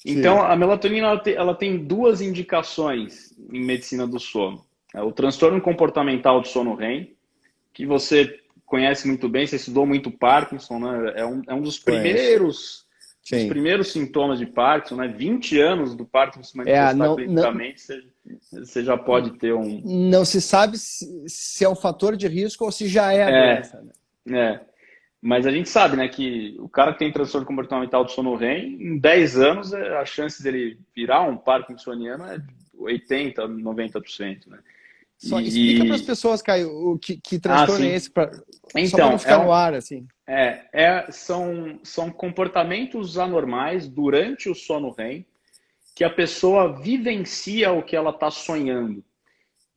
B: Então,
A: Sim.
B: a melatonina ela tem duas indicações em medicina do sono. É o transtorno comportamental do sono REM, que você conhece muito bem, você estudou muito Parkinson, né? É um
A: Conheço.
B: dos
A: Sim.
B: primeiros sintomas de Parkinson, né? 20 anos do Parkinson se manifestar
A: Não, não,
B: clinicamente, você já pode ter um.
A: não se sabe se é um fator de risco ou se já é a
B: É,
A: doença, né?
B: é. Mas a gente sabe, né, que o cara que tem transtorno comportamental do sono REM, em 10 anos, a chance dele virar um parkinsoniano é 80, 90%, né?
A: Só explica para as
B: E,
A: pessoas, Caio, que transtorno é
B: sim.
A: esse, só para não
B: Então,
A: ficar no ar, assim.
B: são comportamentos anormais durante o sono REM que a pessoa vivencia o que ela está sonhando.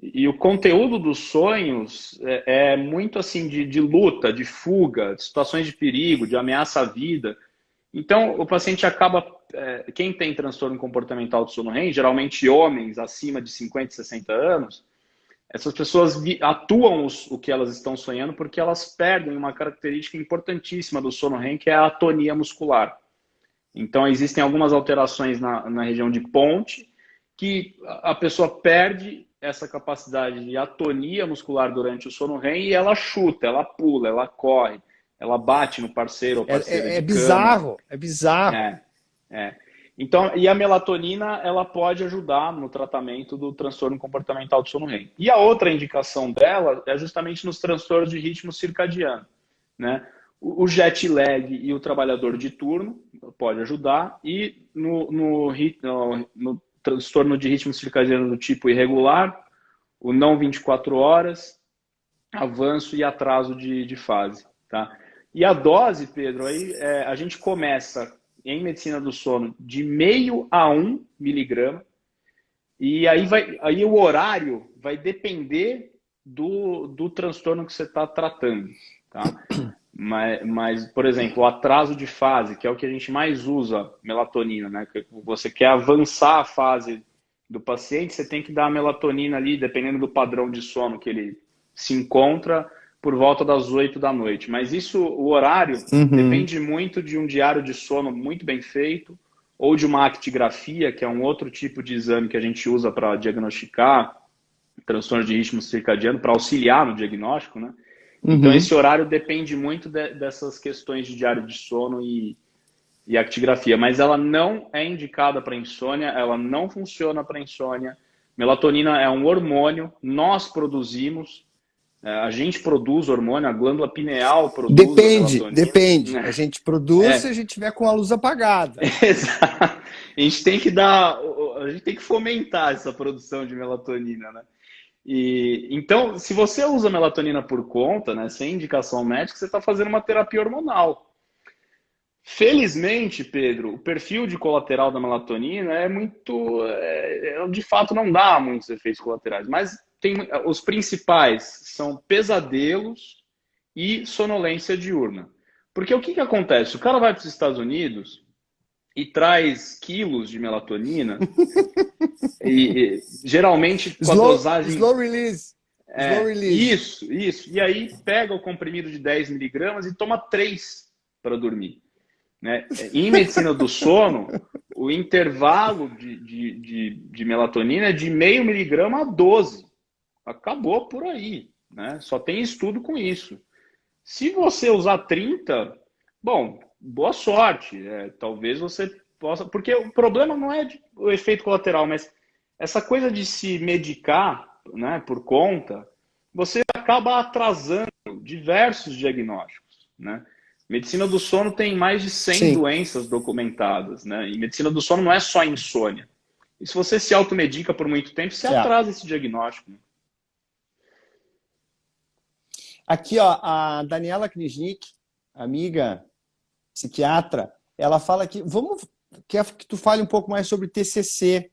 B: E o conteúdo dos sonhos é muito assim de luta, de fuga, de situações de perigo, de ameaça à vida. Então, o paciente acaba, quem tem transtorno comportamental do sono REM, geralmente homens acima de 50, 60 anos, essas pessoas atuam o que elas estão sonhando porque elas perdem uma característica importantíssima do sono REM, que é a atonia muscular. Então, existem algumas alterações na região de ponte que a pessoa perde essa capacidade de atonia muscular durante o sono REM e ela chuta, ela pula, ela corre, ela bate no parceiro ou parceira
A: É
B: de cama.
A: bizarro, é bizarro.
B: É, é. Então, e a melatonina, ela pode ajudar no tratamento do transtorno comportamental do sono REM. E a outra indicação dela é justamente nos transtornos de ritmo circadiano, né? O jet lag e o trabalhador de turno pode ajudar, e no transtorno de ritmo circadiano do tipo irregular, o não 24 horas, avanço e atraso de fase, tá? E a dose, Pedro, aí a gente começa em medicina do sono de 0,5 a 1 miligrama, e aí o horário vai depender do transtorno que você está tratando, tá? Por exemplo, o atraso de fase, que é o que a gente mais usa melatonina, né? Que você quer avançar a fase do paciente, você tem que dar a melatonina ali, dependendo do padrão de sono que ele se encontra, por volta das 8 da noite. Mas isso, o horário,
A: Uhum.
B: depende muito de um diário de sono muito bem feito, ou de uma actigrafia, que é um outro tipo de exame que a gente usa para diagnosticar transtorno de ritmo circadiano, para auxiliar no diagnóstico, né? Então,
A: Uhum.
B: esse horário depende muito dessas questões de diário de sono e actigrafia, mas ela não é indicada para insônia, ela não funciona para insônia. Melatonina é um hormônio, nós produzimos, a gente produz hormônio, a glândula pineal produz a melatonina.
A: Depende. A gente produz se
B: É,
A: a gente tiver com a luz apagada.
B: exato. A gente tem que fomentar essa produção de melatonina, né? E, então, se você usa melatonina por conta, né, sem indicação médica, você está fazendo uma terapia hormonal. Felizmente, Pedro, o perfil de colateral da melatonina é muito. De fato, não dá muitos efeitos colaterais, mas os principais são pesadelos e sonolência diurna. Porque o que acontece? O cara vai para os Estados Unidos e traz quilos de melatonina, e geralmente com a
A: Slow
B: dosagem.
A: release. Slow release.
B: Isso. E aí pega o comprimido de 10 miligramas e toma 3 para dormir, né? Em medicina do sono, o intervalo de melatonina é de 0,5 miligrama a 12. Acabou por aí, né? Só tem estudo com isso. Se você usar 30, bom, boa sorte. Talvez você possa. Porque o problema não é o efeito colateral, mas essa coisa de se medicar, né, por conta, você acaba atrasando diversos diagnósticos, né? Medicina do sono tem mais de 100
A: Sim.
B: doenças documentadas, né? E medicina do sono não é só insônia. E se você se automedica por muito tempo, você
A: É.
B: atrasa esse diagnóstico, né?
A: Aqui, ó, a Daniela Kniznik, amiga psiquiatra, ela fala que quer que tu fale um pouco mais sobre TCC.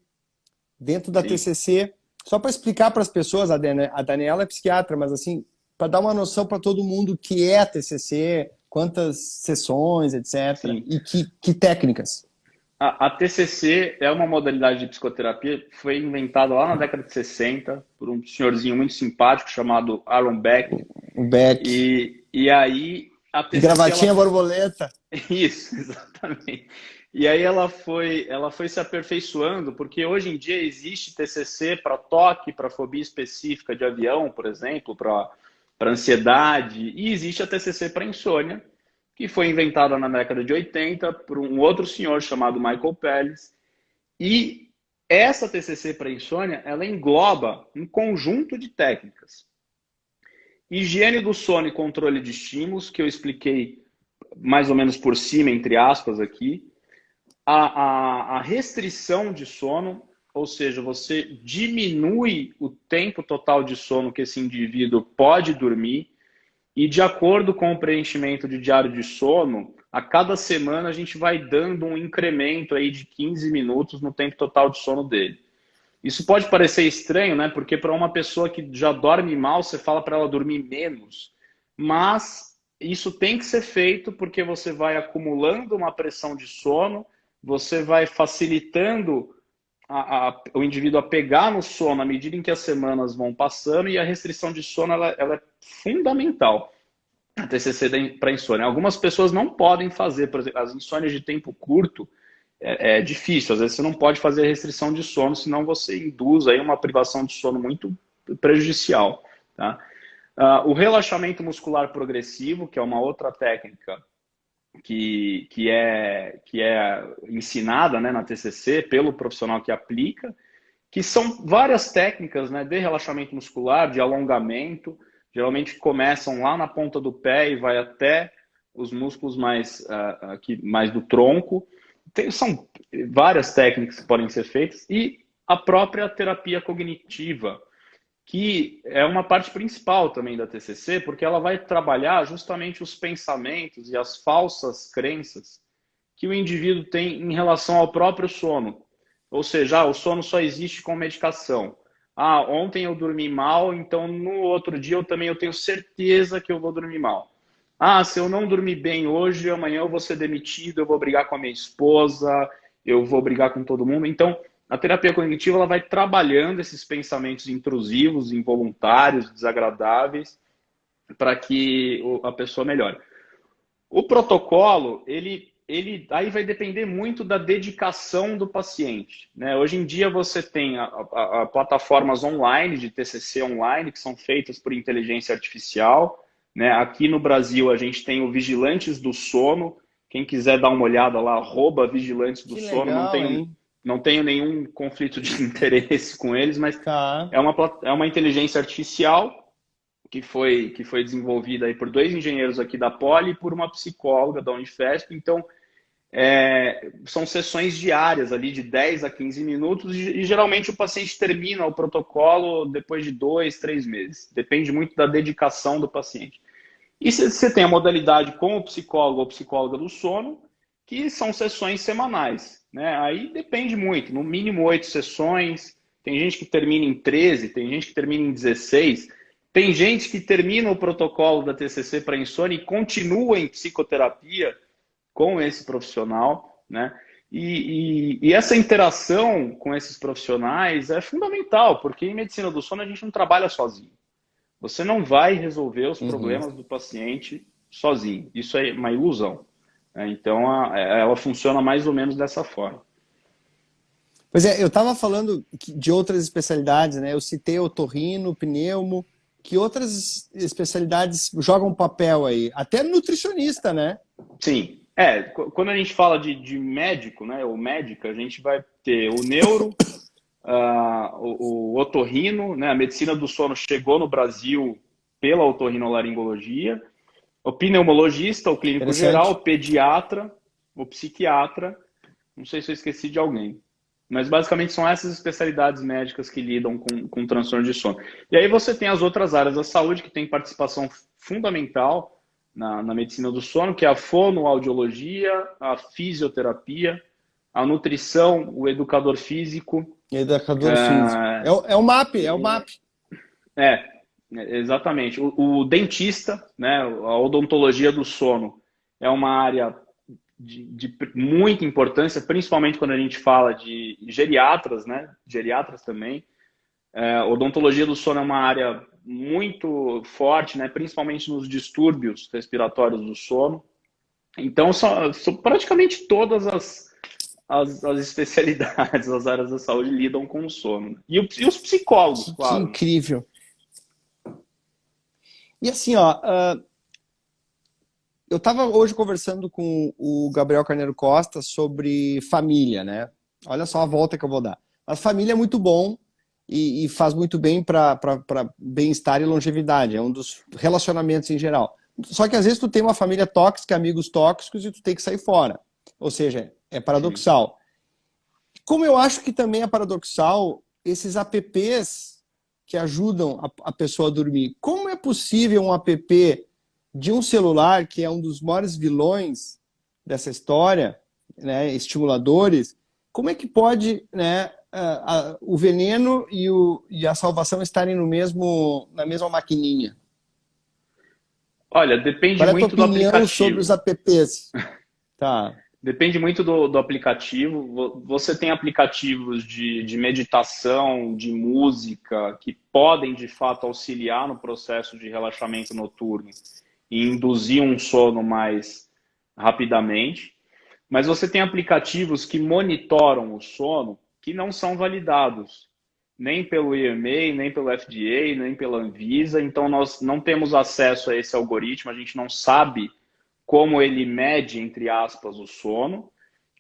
A: Dentro da
B: Sim.
A: TCC, só para explicar para as pessoas, a Daniela é psiquiatra, mas assim, para dar uma noção para todo mundo o que é a TCC, quantas sessões, etc.
B: Sim.
A: E que técnicas.
B: A TCC é uma modalidade de psicoterapia que foi inventada lá na década de 60 por um senhorzinho muito simpático chamado Aaron Beck.
A: O Beck.
B: E aí a
A: De
B: TCC, ela...
A: gravatinha borboleta.
B: Isso, exatamente. E aí ela foi se aperfeiçoando, porque hoje em dia existe TCC para toque, para fobia específica de avião, por exemplo, para ansiedade, e existe a TCC para insônia, que foi inventada na década de 80 por um outro senhor chamado Michael Pellis. E essa TCC para insônia, ela engloba um conjunto de técnicas. Higiene do sono e controle de estímulos, que eu expliquei mais ou menos por cima, entre aspas, aqui. A restrição de sono, ou seja, você diminui o tempo total de sono que esse indivíduo pode dormir, e de acordo com o preenchimento de diário de sono, a cada semana a gente vai dando um incremento aí de 15 minutos no tempo total de sono dele. Isso pode parecer estranho, né? Porque para uma pessoa que já dorme mal, você fala para ela dormir menos. Mas isso tem que ser feito porque você vai acumulando uma pressão de sono, você vai facilitando o indivíduo a pegar no sono à medida em que as semanas vão passando, e a restrição de sono ela é fundamental. A TCC para insônia. Algumas pessoas não podem fazer, por exemplo, as insônias de tempo curto, é difícil. Às vezes você não pode fazer restrição de sono, senão você induz aí uma privação de sono muito prejudicial. Tá? O relaxamento muscular progressivo, que é uma outra técnica que é ensinada, né, na TCC pelo profissional que aplica, que são várias técnicas, né, de relaxamento muscular, de alongamento, geralmente começam lá na ponta do pé e vai até os músculos mais do tronco. São várias técnicas que podem ser feitas, e a própria terapia cognitiva, que é uma parte principal também da TCC, porque ela vai trabalhar justamente os pensamentos e as falsas crenças que o indivíduo tem em relação ao próprio sono. Ou seja, o sono só existe com medicação. Ontem eu dormi mal, então no outro dia eu tenho certeza que eu vou dormir mal. Se eu não dormir bem hoje, amanhã eu vou ser demitido, eu vou brigar com a minha esposa, eu vou brigar com todo mundo. Então, a terapia cognitiva ela vai trabalhando esses pensamentos intrusivos, involuntários, desagradáveis, para que a pessoa melhore. O protocolo, ele aí vai depender muito da dedicação do paciente, né? Hoje em dia você tem plataformas online, de TCC online, que são feitas por inteligência artificial, né? Aqui no Brasil a gente tem o Vigilantes do Sono. Quem quiser dar uma olhada lá, @Vigilantes do Sono.
A: Legal,
B: não tenho nenhum conflito de interesse com eles, mas
A: tá.
B: é uma inteligência artificial que foi desenvolvida aí por 2 engenheiros aqui da Poli e por uma psicóloga da Unifesp. Então, são sessões diárias ali de 10 a 15 minutos, e geralmente o paciente termina o protocolo depois de 2, 3 meses. Depende muito da dedicação do paciente. E você tem a modalidade com o psicólogo ou psicóloga do sono, que são sessões semanais, né? Aí depende muito, no mínimo 8 sessões, tem gente que termina em 13, tem gente que termina em 16, tem gente que termina o protocolo da TCC para insônia e continua em psicoterapia com esse profissional, né? E essa interação com esses profissionais é fundamental, porque em medicina do sono a gente não trabalha sozinho. Você não vai resolver os problemas do paciente sozinho. Isso é uma ilusão. Então, ela funciona mais ou menos dessa forma.
A: Pois é, eu estava falando de outras especialidades, né? Eu citei otorrino, pneumo, que outras especialidades jogam papel aí? Até nutricionista, né?
B: Sim. Quando a gente fala de médico, né, ou médica, a gente vai ter o neuro, o otorrino, né? A medicina do sono chegou no Brasil pela otorrinolaringologia, o pneumologista, o clínico geral, o pediatra, o psiquiatra, não sei se eu esqueci de alguém. Mas basicamente são essas especialidades médicas que lidam com transtorno de sono. E aí você tem as outras áreas da saúde que têm participação fundamental na medicina do sono, que é a fonoaudiologia, a fisioterapia, a nutrição, o educador físico.
A: Educador físico. É o MAP, é o MAP.
B: Exatamente. O dentista, né, a odontologia do sono, é uma área de muita importância, principalmente quando a gente fala de geriatras, né? Geriatras também. Odontologia do sono é uma área muito forte, né? Principalmente nos distúrbios respiratórios do sono. Então, são praticamente todas as especialidades, as áreas da saúde lidam com o sono, né? E os psicólogos,
A: Que
B: claro.
A: incrível. E assim, ó, eu estava hoje conversando com o Gabriel Carneiro Costa sobre família, né? Olha só a volta que eu vou dar. A família é muito bom e faz muito bem para bem-estar e longevidade. É um dos relacionamentos em geral. Só que às vezes tu tem uma família tóxica, amigos tóxicos e tu tem que sair fora. Ou seja, é
B: Sim.
A: paradoxal. Como eu acho que também é paradoxal esses apps que ajudam a pessoa a dormir. Como é possível um app de um celular, que é um dos maiores vilões dessa história, né, estimuladores, como é que pode, né, o veneno e a salvação estarem na mesma maquininha?
B: Olha, depende
A: Qual é a tua
B: muito do
A: opinião sobre os
B: aplicativo.
A: apps? Tá.
B: Depende muito do aplicativo. Você tem aplicativos de meditação, de música, que podem de fato auxiliar no processo de relaxamento noturno e induzir um sono mais rapidamente. Mas você tem aplicativos que monitoram o sono que não são validados, nem pelo EMA, nem pelo FDA, nem pela Anvisa. Então, nós não temos acesso a esse algoritmo, a gente não sabe como ele mede, entre aspas, o sono.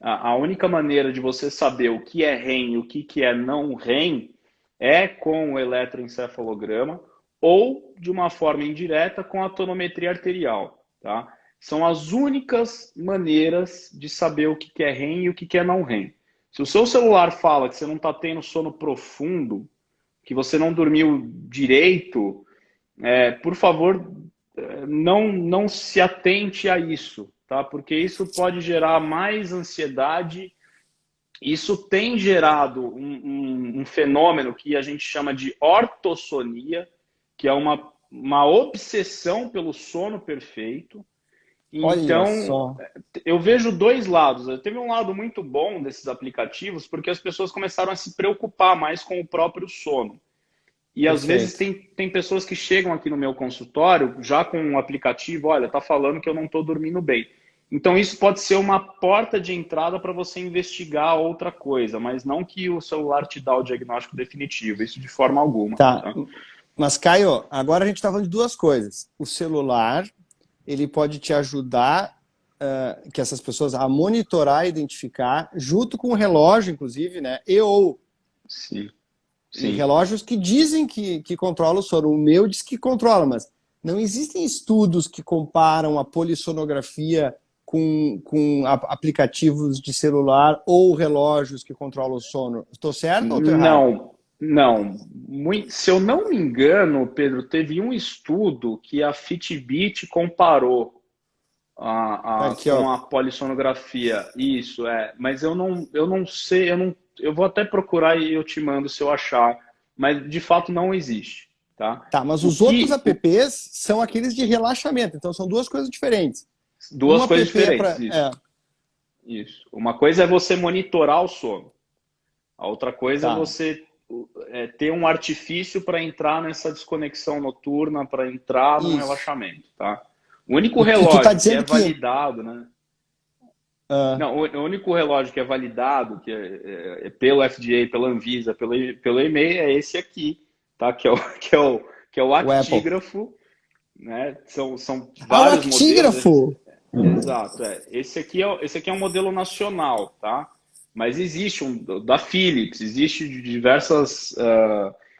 B: A única maneira de você saber o que é REM e o que é não REM é com o eletroencefalograma ou, de uma forma indireta, com a tonometria arterial. Tá? São as únicas maneiras de saber o que é REM e o que é não REM. Se o seu celular fala que você não está tendo sono profundo, que você não dormiu direito, por favor, não se atente a isso, tá? Porque isso pode gerar mais ansiedade. Isso tem gerado um fenômeno que a gente chama de ortossonia, que é uma obsessão pelo sono perfeito.
A: Olha
B: Então,
A: só.
B: eu vejo dois lados. Teve um lado muito bom desses aplicativos, porque as pessoas começaram a se preocupar mais com o próprio sono. E às vezes
A: Perfeito.
B: tem pessoas que chegam aqui no meu consultório já com um aplicativo, olha, tá falando que eu não estou dormindo bem. Então isso pode ser uma porta de entrada para você investigar outra coisa, mas não que o celular te dá o diagnóstico definitivo, isso de forma alguma.
A: Tá.
B: Tá?
A: Mas, Caio, agora a gente está falando de duas coisas. O celular, ele pode te ajudar, que essas pessoas, a monitorar, identificar, junto com o relógio, inclusive, né?
B: Sim,
A: E
B: sim.
A: relógios que dizem que controlam o sono. O meu diz que controla, mas não existem estudos que comparam a polissonografia com aplicativos de celular ou relógios que controlam o sono. Estou certo ou estou errado?
B: Não, não. Se eu não me engano, Pedro, teve um estudo que a Fitbit comparou
A: Tá aqui, ó.
B: com a polissonografia. Isso, mas eu não sei, eu vou até procurar e eu te mando se eu achar, mas de fato não existe, tá?
A: Tá, mas
B: O
A: os outros
B: que, o-
A: apps são aqueles de relaxamento, então são duas coisas diferentes. Um
B: Duas coisas
A: app é
B: diferentes,
A: para.
B: isso. Isso. Uma coisa é você monitorar o sono. A outra coisa é
A: Tá.
B: você ter um artifício para entrar nessa desconexão noturna, para entrar num
A: Isso.
B: relaxamento, tá? O único
A: E tu tá
B: relógio que é
A: dizendo que.
B: validado, né?
A: ah,
B: Não, o único relógio que é validado, que é pelo FDA, pela Anvisa, pelo EMEI, é esse aqui, tá? Que é o
A: o Apple.
B: actígrafo, né? São
A: Ah, o
B: vários modelos.
A: actígrafo!
B: Exato, esse aqui é um modelo nacional, tá? Mas existe um da Philips, existe de diversas.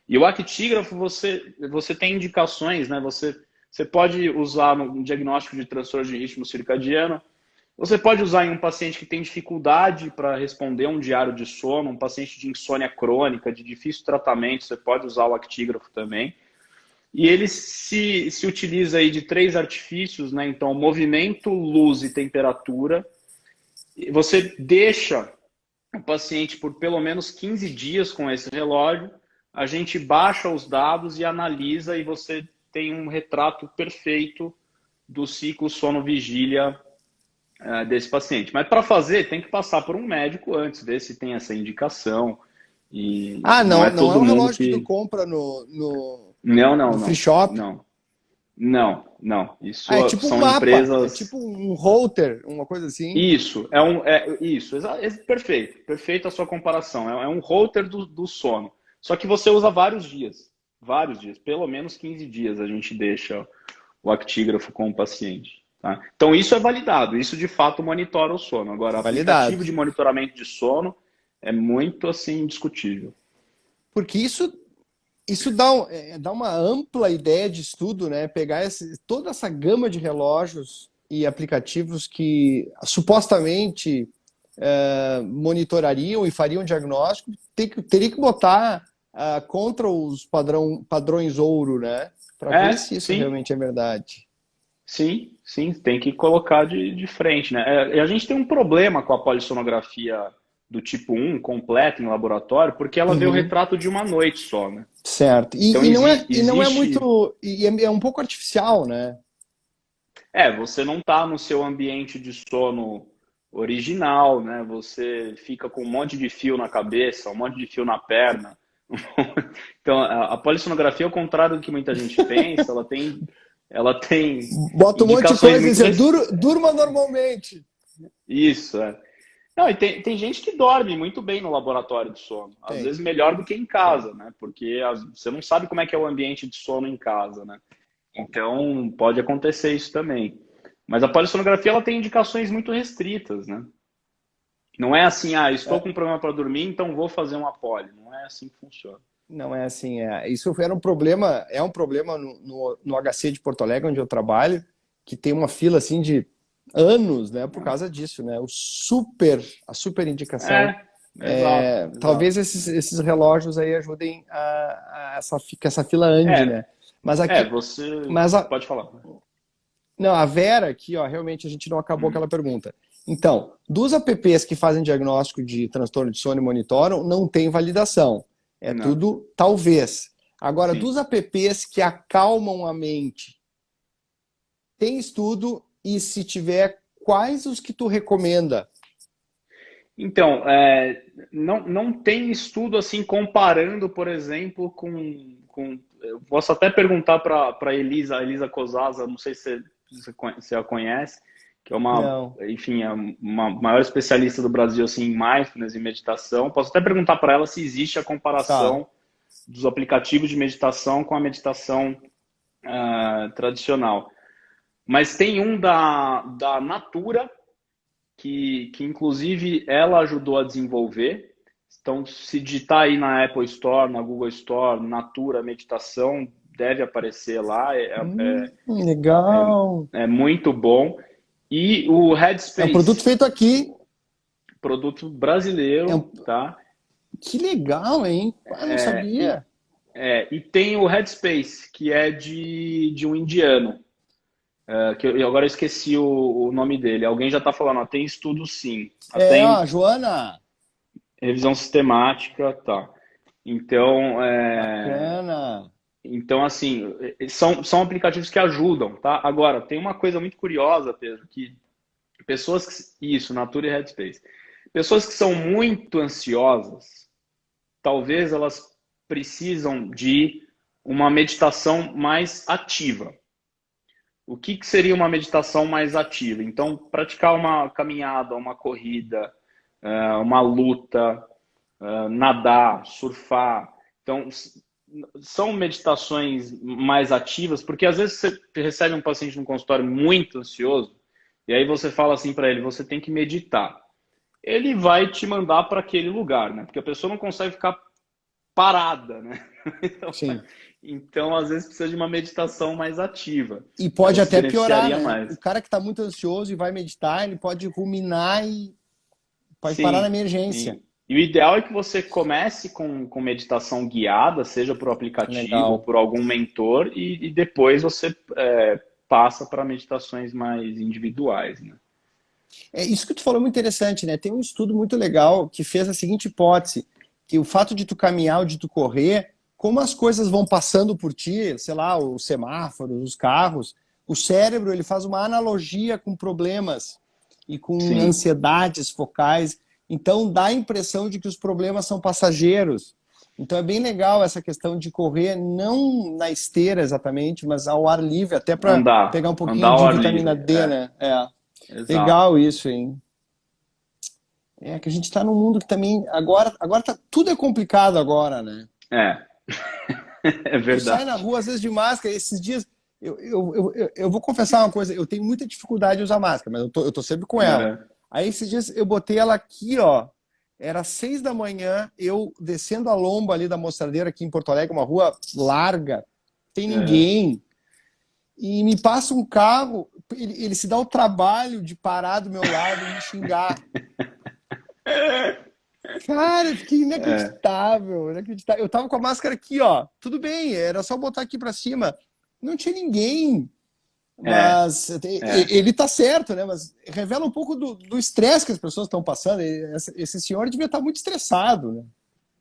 B: E o actígrafo, você tem indicações, né? Você pode usar no diagnóstico de transtorno de ritmo circadiano. Você pode usar em um paciente que tem dificuldade para responder um diário de sono, um paciente de insônia crônica, de difícil tratamento, você pode usar o actígrafo também. E ele se utiliza aí de três artifícios, né? Então, movimento, luz e temperatura. E você deixa o paciente por pelo menos 15 dias com esse relógio, a gente baixa os dados e analisa e você tem um retrato perfeito do ciclo sono-vigília desse paciente. Mas para fazer, tem que passar por um médico antes, ver se tem essa indicação. E
A: Ah,
B: não é
A: não, não é
B: todo
A: um
B: mundo
A: relógio que tu
B: que.
A: compra
B: Não, não,
A: no free
B: não.
A: shop.
B: Não. Não, não. Isso
A: Ah, é tipo um
B: são
A: mapa, é
B: empresas.
A: tipo um router, uma coisa assim.
B: Isso, isso, perfeito, perfeita a sua comparação. É um router do sono. Só que você usa vários dias, pelo menos 15 dias a gente deixa o actígrafo com o paciente. Tá? Então isso é validado, isso de fato monitora o sono. Agora,
A: Validado.
B: aplicativo de monitoramento de sono é muito assim discutível.
A: Porque isso dá, dá uma ampla ideia de estudo, né? Pegar toda essa gama de relógios e aplicativos que supostamente monitorariam e fariam diagnóstico, teria que botar contra os padrões ouro, né? Para ver se isso
B: Sim,
A: realmente é verdade.
B: sim, tem que colocar de frente, né? E a gente tem um problema com a polissonografia do tipo 1 completa em laboratório, porque ela vê o
A: Uhum.
B: retrato de uma noite só, né?
A: Certo.
B: Então
A: E não é
B: existe.
A: muito. É um pouco artificial, né?
B: Você não está no seu ambiente de sono original, né? Você fica com um monte de fio na cabeça, um monte de fio na perna. Então, a polissonografia, ao contrário do que muita gente pensa, ela tem
A: Bota um monte de
B: indicações
A: coisa e
B: muito
A: diz, durma normalmente.
B: Isso, é. Não, e tem gente que dorme muito bem no laboratório de sono. Às
A: Tem,
B: vezes melhor do que em
A: tem.
B: casa, né? Porque você não sabe como é que é o ambiente de sono em casa, né? Então, pode acontecer isso também. Mas a polissonografia, ela tem indicações muito restritas, né? Não é assim, estou com um problema para dormir, então vou fazer uma poli. Não é assim que funciona.
A: Não é assim. Isso era um problema, é um problema no HC de Porto Alegre, onde eu trabalho, que tem uma fila assim de anos, né, por causa disso, né? A super indicação.
B: Exato,
A: Talvez
B: exato.
A: esses relógios aí ajudem que essa fila ande,
B: É,
A: né? Mas aqui,
B: você
A: mas
B: pode falar.
A: não, a Vera aqui, ó, realmente a gente não acabou aquela pergunta. Então, dos apps que fazem diagnóstico de transtorno de sono e monitoram, não tem validação. É
B: Não,
A: tudo talvez. Agora,
B: sim.
A: dos apps que acalmam a mente, tem estudo e se tiver, quais os que tu recomenda?
B: Então, não tem estudo assim comparando, por exemplo, com eu posso até perguntar para a Elisa Cosasa, não sei se você a conhece, que é
A: Não.
B: enfim, é uma maior especialista do Brasil assim, em mindfulness e meditação. Posso até perguntar para ela se existe a
A: Tá.
B: comparação dos aplicativos de meditação com a meditação tradicional. Mas tem um da Natura, que inclusive ela ajudou a desenvolver. Então, se digitar aí na Apple Store, na Google Store, Natura Meditação, deve aparecer lá.
A: Legal.
B: É muito bom. E o
A: É um produto
B: Headspace,
A: feito aqui.
B: produto
A: É
B: brasileiro,
A: um...
B: tá?
A: Que legal, hein? Ah, não
B: É, e,
A: sabia.
B: e tem o Headspace, que é de um indiano. Que eu agora esqueci o nome dele. Alguém já está falando, ó, tem estudo sim. Até
A: Ó,
B: em
A: Joana,
B: revisão sistemática, tá. Então,
A: bacana.
B: então assim, são aplicativos que ajudam, tá? Agora, tem uma coisa muito curiosa, Pedro, que isso, Natura e Headspace. Pessoas que são muito ansiosas, talvez elas precisam de uma meditação mais ativa. O que seria uma meditação mais ativa? Então, praticar uma caminhada, uma corrida, uma luta, nadar, surfar. Então, são meditações mais ativas, porque às vezes você recebe um paciente no consultório muito ansioso, e aí você fala assim para ele: você tem que meditar. Ele vai te mandar para aquele lugar, né? Porque a pessoa não consegue ficar parada, né? Então,
A: Sim.
B: então, às vezes precisa de uma meditação mais ativa.
A: E
B: Ela
A: pode
B: se
A: até piorar,
B: beneficiaria
A: né? O
B: mais.
A: cara que está muito ansioso e vai meditar, ele pode ruminar e pode parar na
B: Sim,
A: emergência.
B: sim. E o ideal é que você comece com meditação guiada, seja por aplicativo ou
A: Legal.
B: por algum mentor, e depois você passa para meditações mais individuais, né?
A: É isso que tu falou é muito interessante, né? Tem um estudo muito legal que fez a seguinte hipótese, que o fato de tu caminhar ou de tu correr, como as coisas vão passando por ti, sei lá, os semáforos, os carros, o cérebro ele faz uma analogia com problemas e com
B: Sim,
A: ansiedades focais. Então dá a impressão de que os problemas são passageiros. Então é bem legal essa questão de correr, não na esteira exatamente, mas ao ar livre, até para pegar um
B: Andar
A: pouquinho
B: ao
A: de
B: ar
A: vitamina
B: livre.
A: D, né? É,
B: Exato.
A: legal isso, hein? É que a gente está num mundo que também agora tá, tudo é complicado agora, né?
B: É, é
A: Tu sai na
B: verdade.
A: rua às vezes de máscara, esses dias eu vou confessar uma coisa, eu tenho muita dificuldade de usar máscara, mas eu tô sempre com ela.
B: Uhum.
A: Aí esses dias eu botei ela aqui, ó. Era 6 da manhã, eu descendo a lomba ali da Mostradeira aqui em Porto Alegre, uma rua larga, tem
B: Uhum.
A: ninguém, e me passa um carro, ele se dá o trabalho de parar do meu lado e me xingar. Cara, eu fiquei
B: É,
A: inacreditável, inacreditável. Eu tava com a máscara aqui, ó. Tudo bem, era só botar aqui pra cima. Não tinha ninguém.
B: é,
A: Mas
B: é.
A: ele tá certo, né? Mas revela um pouco do estresse que as pessoas estão passando. Esse senhor devia estar muito estressado, né?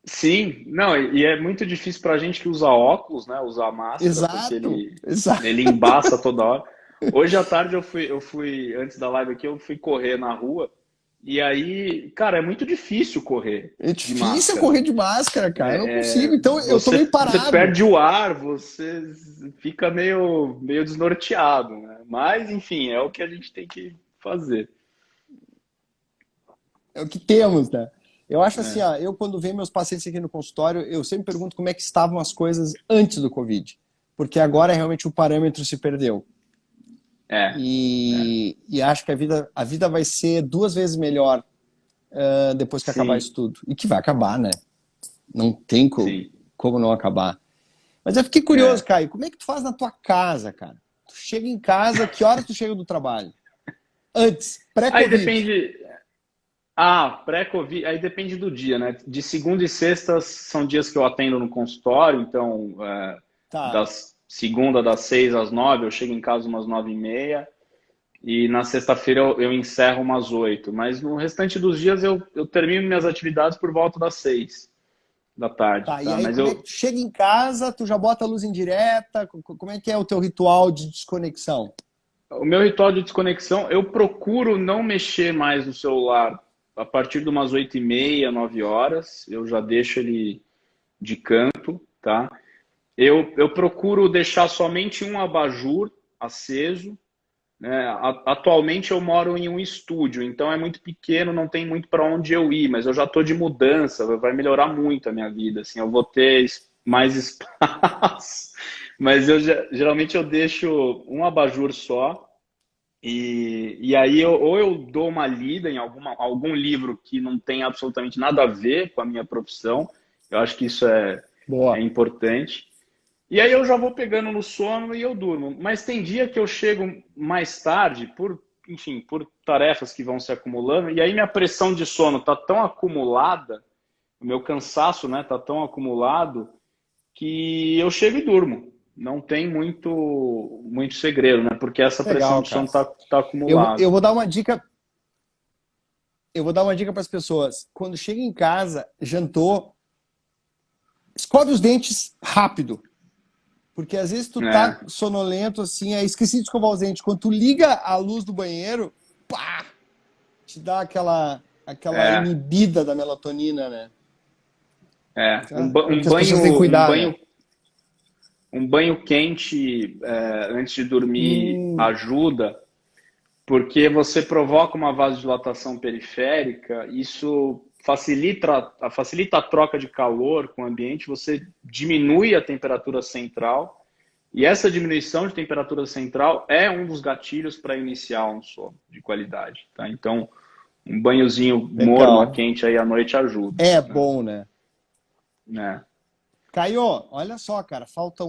B: Sim, não, e é muito difícil pra gente que usa óculos, né? Usar máscara, porque
A: Exato,
B: ele
A: exato.
B: embaça toda hora. Hoje à tarde antes da live aqui, eu fui correr na rua. E aí, cara, é muito difícil correr
A: É
B: de
A: difícil
B: máscara.
A: correr de máscara, cara. Eu não consigo. Então eu tô meio
B: Você
A: parado.
B: perde o ar, você fica meio desnorteado, né? Mas, enfim, é o que a gente tem que fazer.
A: É o que temos, né? Eu acho assim,
B: Né?
A: ó, eu quando venho meus pacientes aqui no consultório, eu sempre pergunto como é que estavam as coisas antes do Covid. Porque agora realmente o parâmetro se perdeu.
B: É, é.
A: E acho que a vida vai ser 2 vezes melhor depois que acabar
B: Sim,
A: isso tudo. E que vai acabar, né? Não tem
B: sim.
A: como não acabar. Mas eu fiquei curioso,
B: É.
A: Caio, como é que tu faz na tua casa, cara? Tu chega em casa, que horas tu chega do trabalho? Antes,
B: Aí
A: pré-Covid.
B: depende. Pré-Covid, aí depende do dia, né? De segunda e sexta são dias que eu atendo no consultório, então
A: Tá.
B: das segunda das 6 às 9, eu chego em casa umas 9h30, e na sexta-feira eu encerro umas 8. Mas no restante dos dias eu termino minhas atividades por volta das 6 da tarde,
A: Tá, e
B: tá?
A: aí
B: Mas
A: como é que tu chega em casa, tu já bota a luz indireta? Como é que é o teu ritual de desconexão?
B: o meu ritual de desconexão, eu procuro não mexer mais no celular a partir de umas 8h30, 9 horas, eu já deixo ele de canto, tá? Eu procuro deixar somente um abajur aceso, né? Atualmente eu moro em um estúdio, então é muito pequeno, não tem muito para onde eu ir, mas eu já estou de mudança, vai melhorar muito a minha vida, assim, eu vou ter mais espaço, mas geralmente eu deixo um abajur só, e aí ou eu dou uma lida em algum livro que não tem absolutamente nada a ver com a minha profissão, eu acho que isso é
A: Boa.
B: importante. E aí eu já vou pegando no sono e eu durmo. Mas tem dia que eu chego mais tarde, enfim, por tarefas que vão se acumulando, e aí minha pressão de sono tá tão acumulada, o meu cansaço, né, tá tão acumulado, que eu chego e durmo. Não tem muito segredo, né? Porque essa pressão
A: Legal,
B: de sono
A: cara.
B: tá
A: Eu
B: acumulada.
A: vou dar uma dica, eu vou dar uma dica para as pessoas. Quando chega em casa, jantou, escove os dentes rápido. Porque às vezes tu tá
B: É,
A: sonolento assim, aí esqueci de escovar os dentes. Quando tu liga a luz do banheiro, pá, te dá aquela
B: é,
A: inibida da melatonina, né?
B: é.
A: Então, é o que as pessoas têm que
B: Um
A: cuidar, né?
B: banho Um banho quente antes de dormir
A: Hum,
B: ajuda, porque você provoca uma vasodilatação periférica, isso facilita a troca de calor com o ambiente, você diminui a temperatura central, e essa diminuição de temperatura central é um dos gatilhos para iniciar um sono de qualidade. Tá? Então, um banhozinho morno a
A: legal.
B: quente aí à noite ajuda.
A: É
B: Né?
A: bom, né?
B: Né?
A: Caio, olha só, cara, falta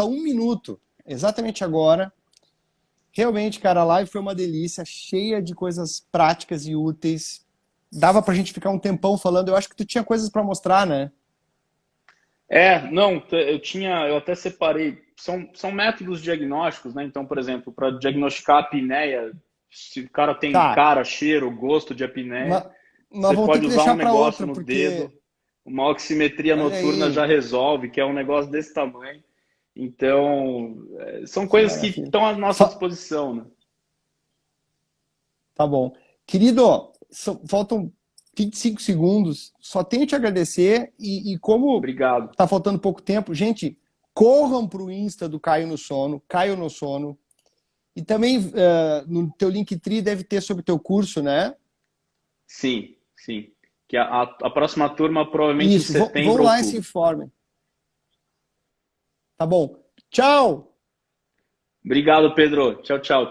A: 1 minuto, exatamente agora. Realmente, cara, a live foi uma delícia, cheia de coisas práticas e úteis. Dava pra gente ficar um tempão falando. Eu acho que tu tinha coisas pra mostrar, né?
B: Não, eu até separei, são métodos diagnósticos, né? Então, por exemplo, para diagnosticar a apneia, se o cara tem
A: Tá,
B: cara, cheiro, gosto de apneia,
A: mas
B: você
A: vamos ter
B: pode
A: que
B: usar um
A: deixar pra
B: negócio
A: outra,
B: no
A: porque
B: dedo, uma oximetria
A: olha
B: noturna
A: aí,
B: já resolve, que é um negócio desse tamanho. Então, são
A: que
B: coisas que
A: maravilha.
B: estão à nossa
A: Fa-
B: disposição, né?
A: Tá bom. Querido, faltam 25 segundos. Só tenho te agradecer e como
B: Obrigado.
A: tá faltando pouco tempo, gente, corram pro Insta do Caio no Sono, Caio no Sono. E também no teu Linktree deve ter sobre o teu curso, né?
B: Sim, sim. Que a próxima turma provavelmente em
A: Isso, vão
B: setembro ou
A: lá e se
B: outubro.
A: informem. Tá bom. Tchau!
B: Obrigado, Pedro. Tchau, tchau.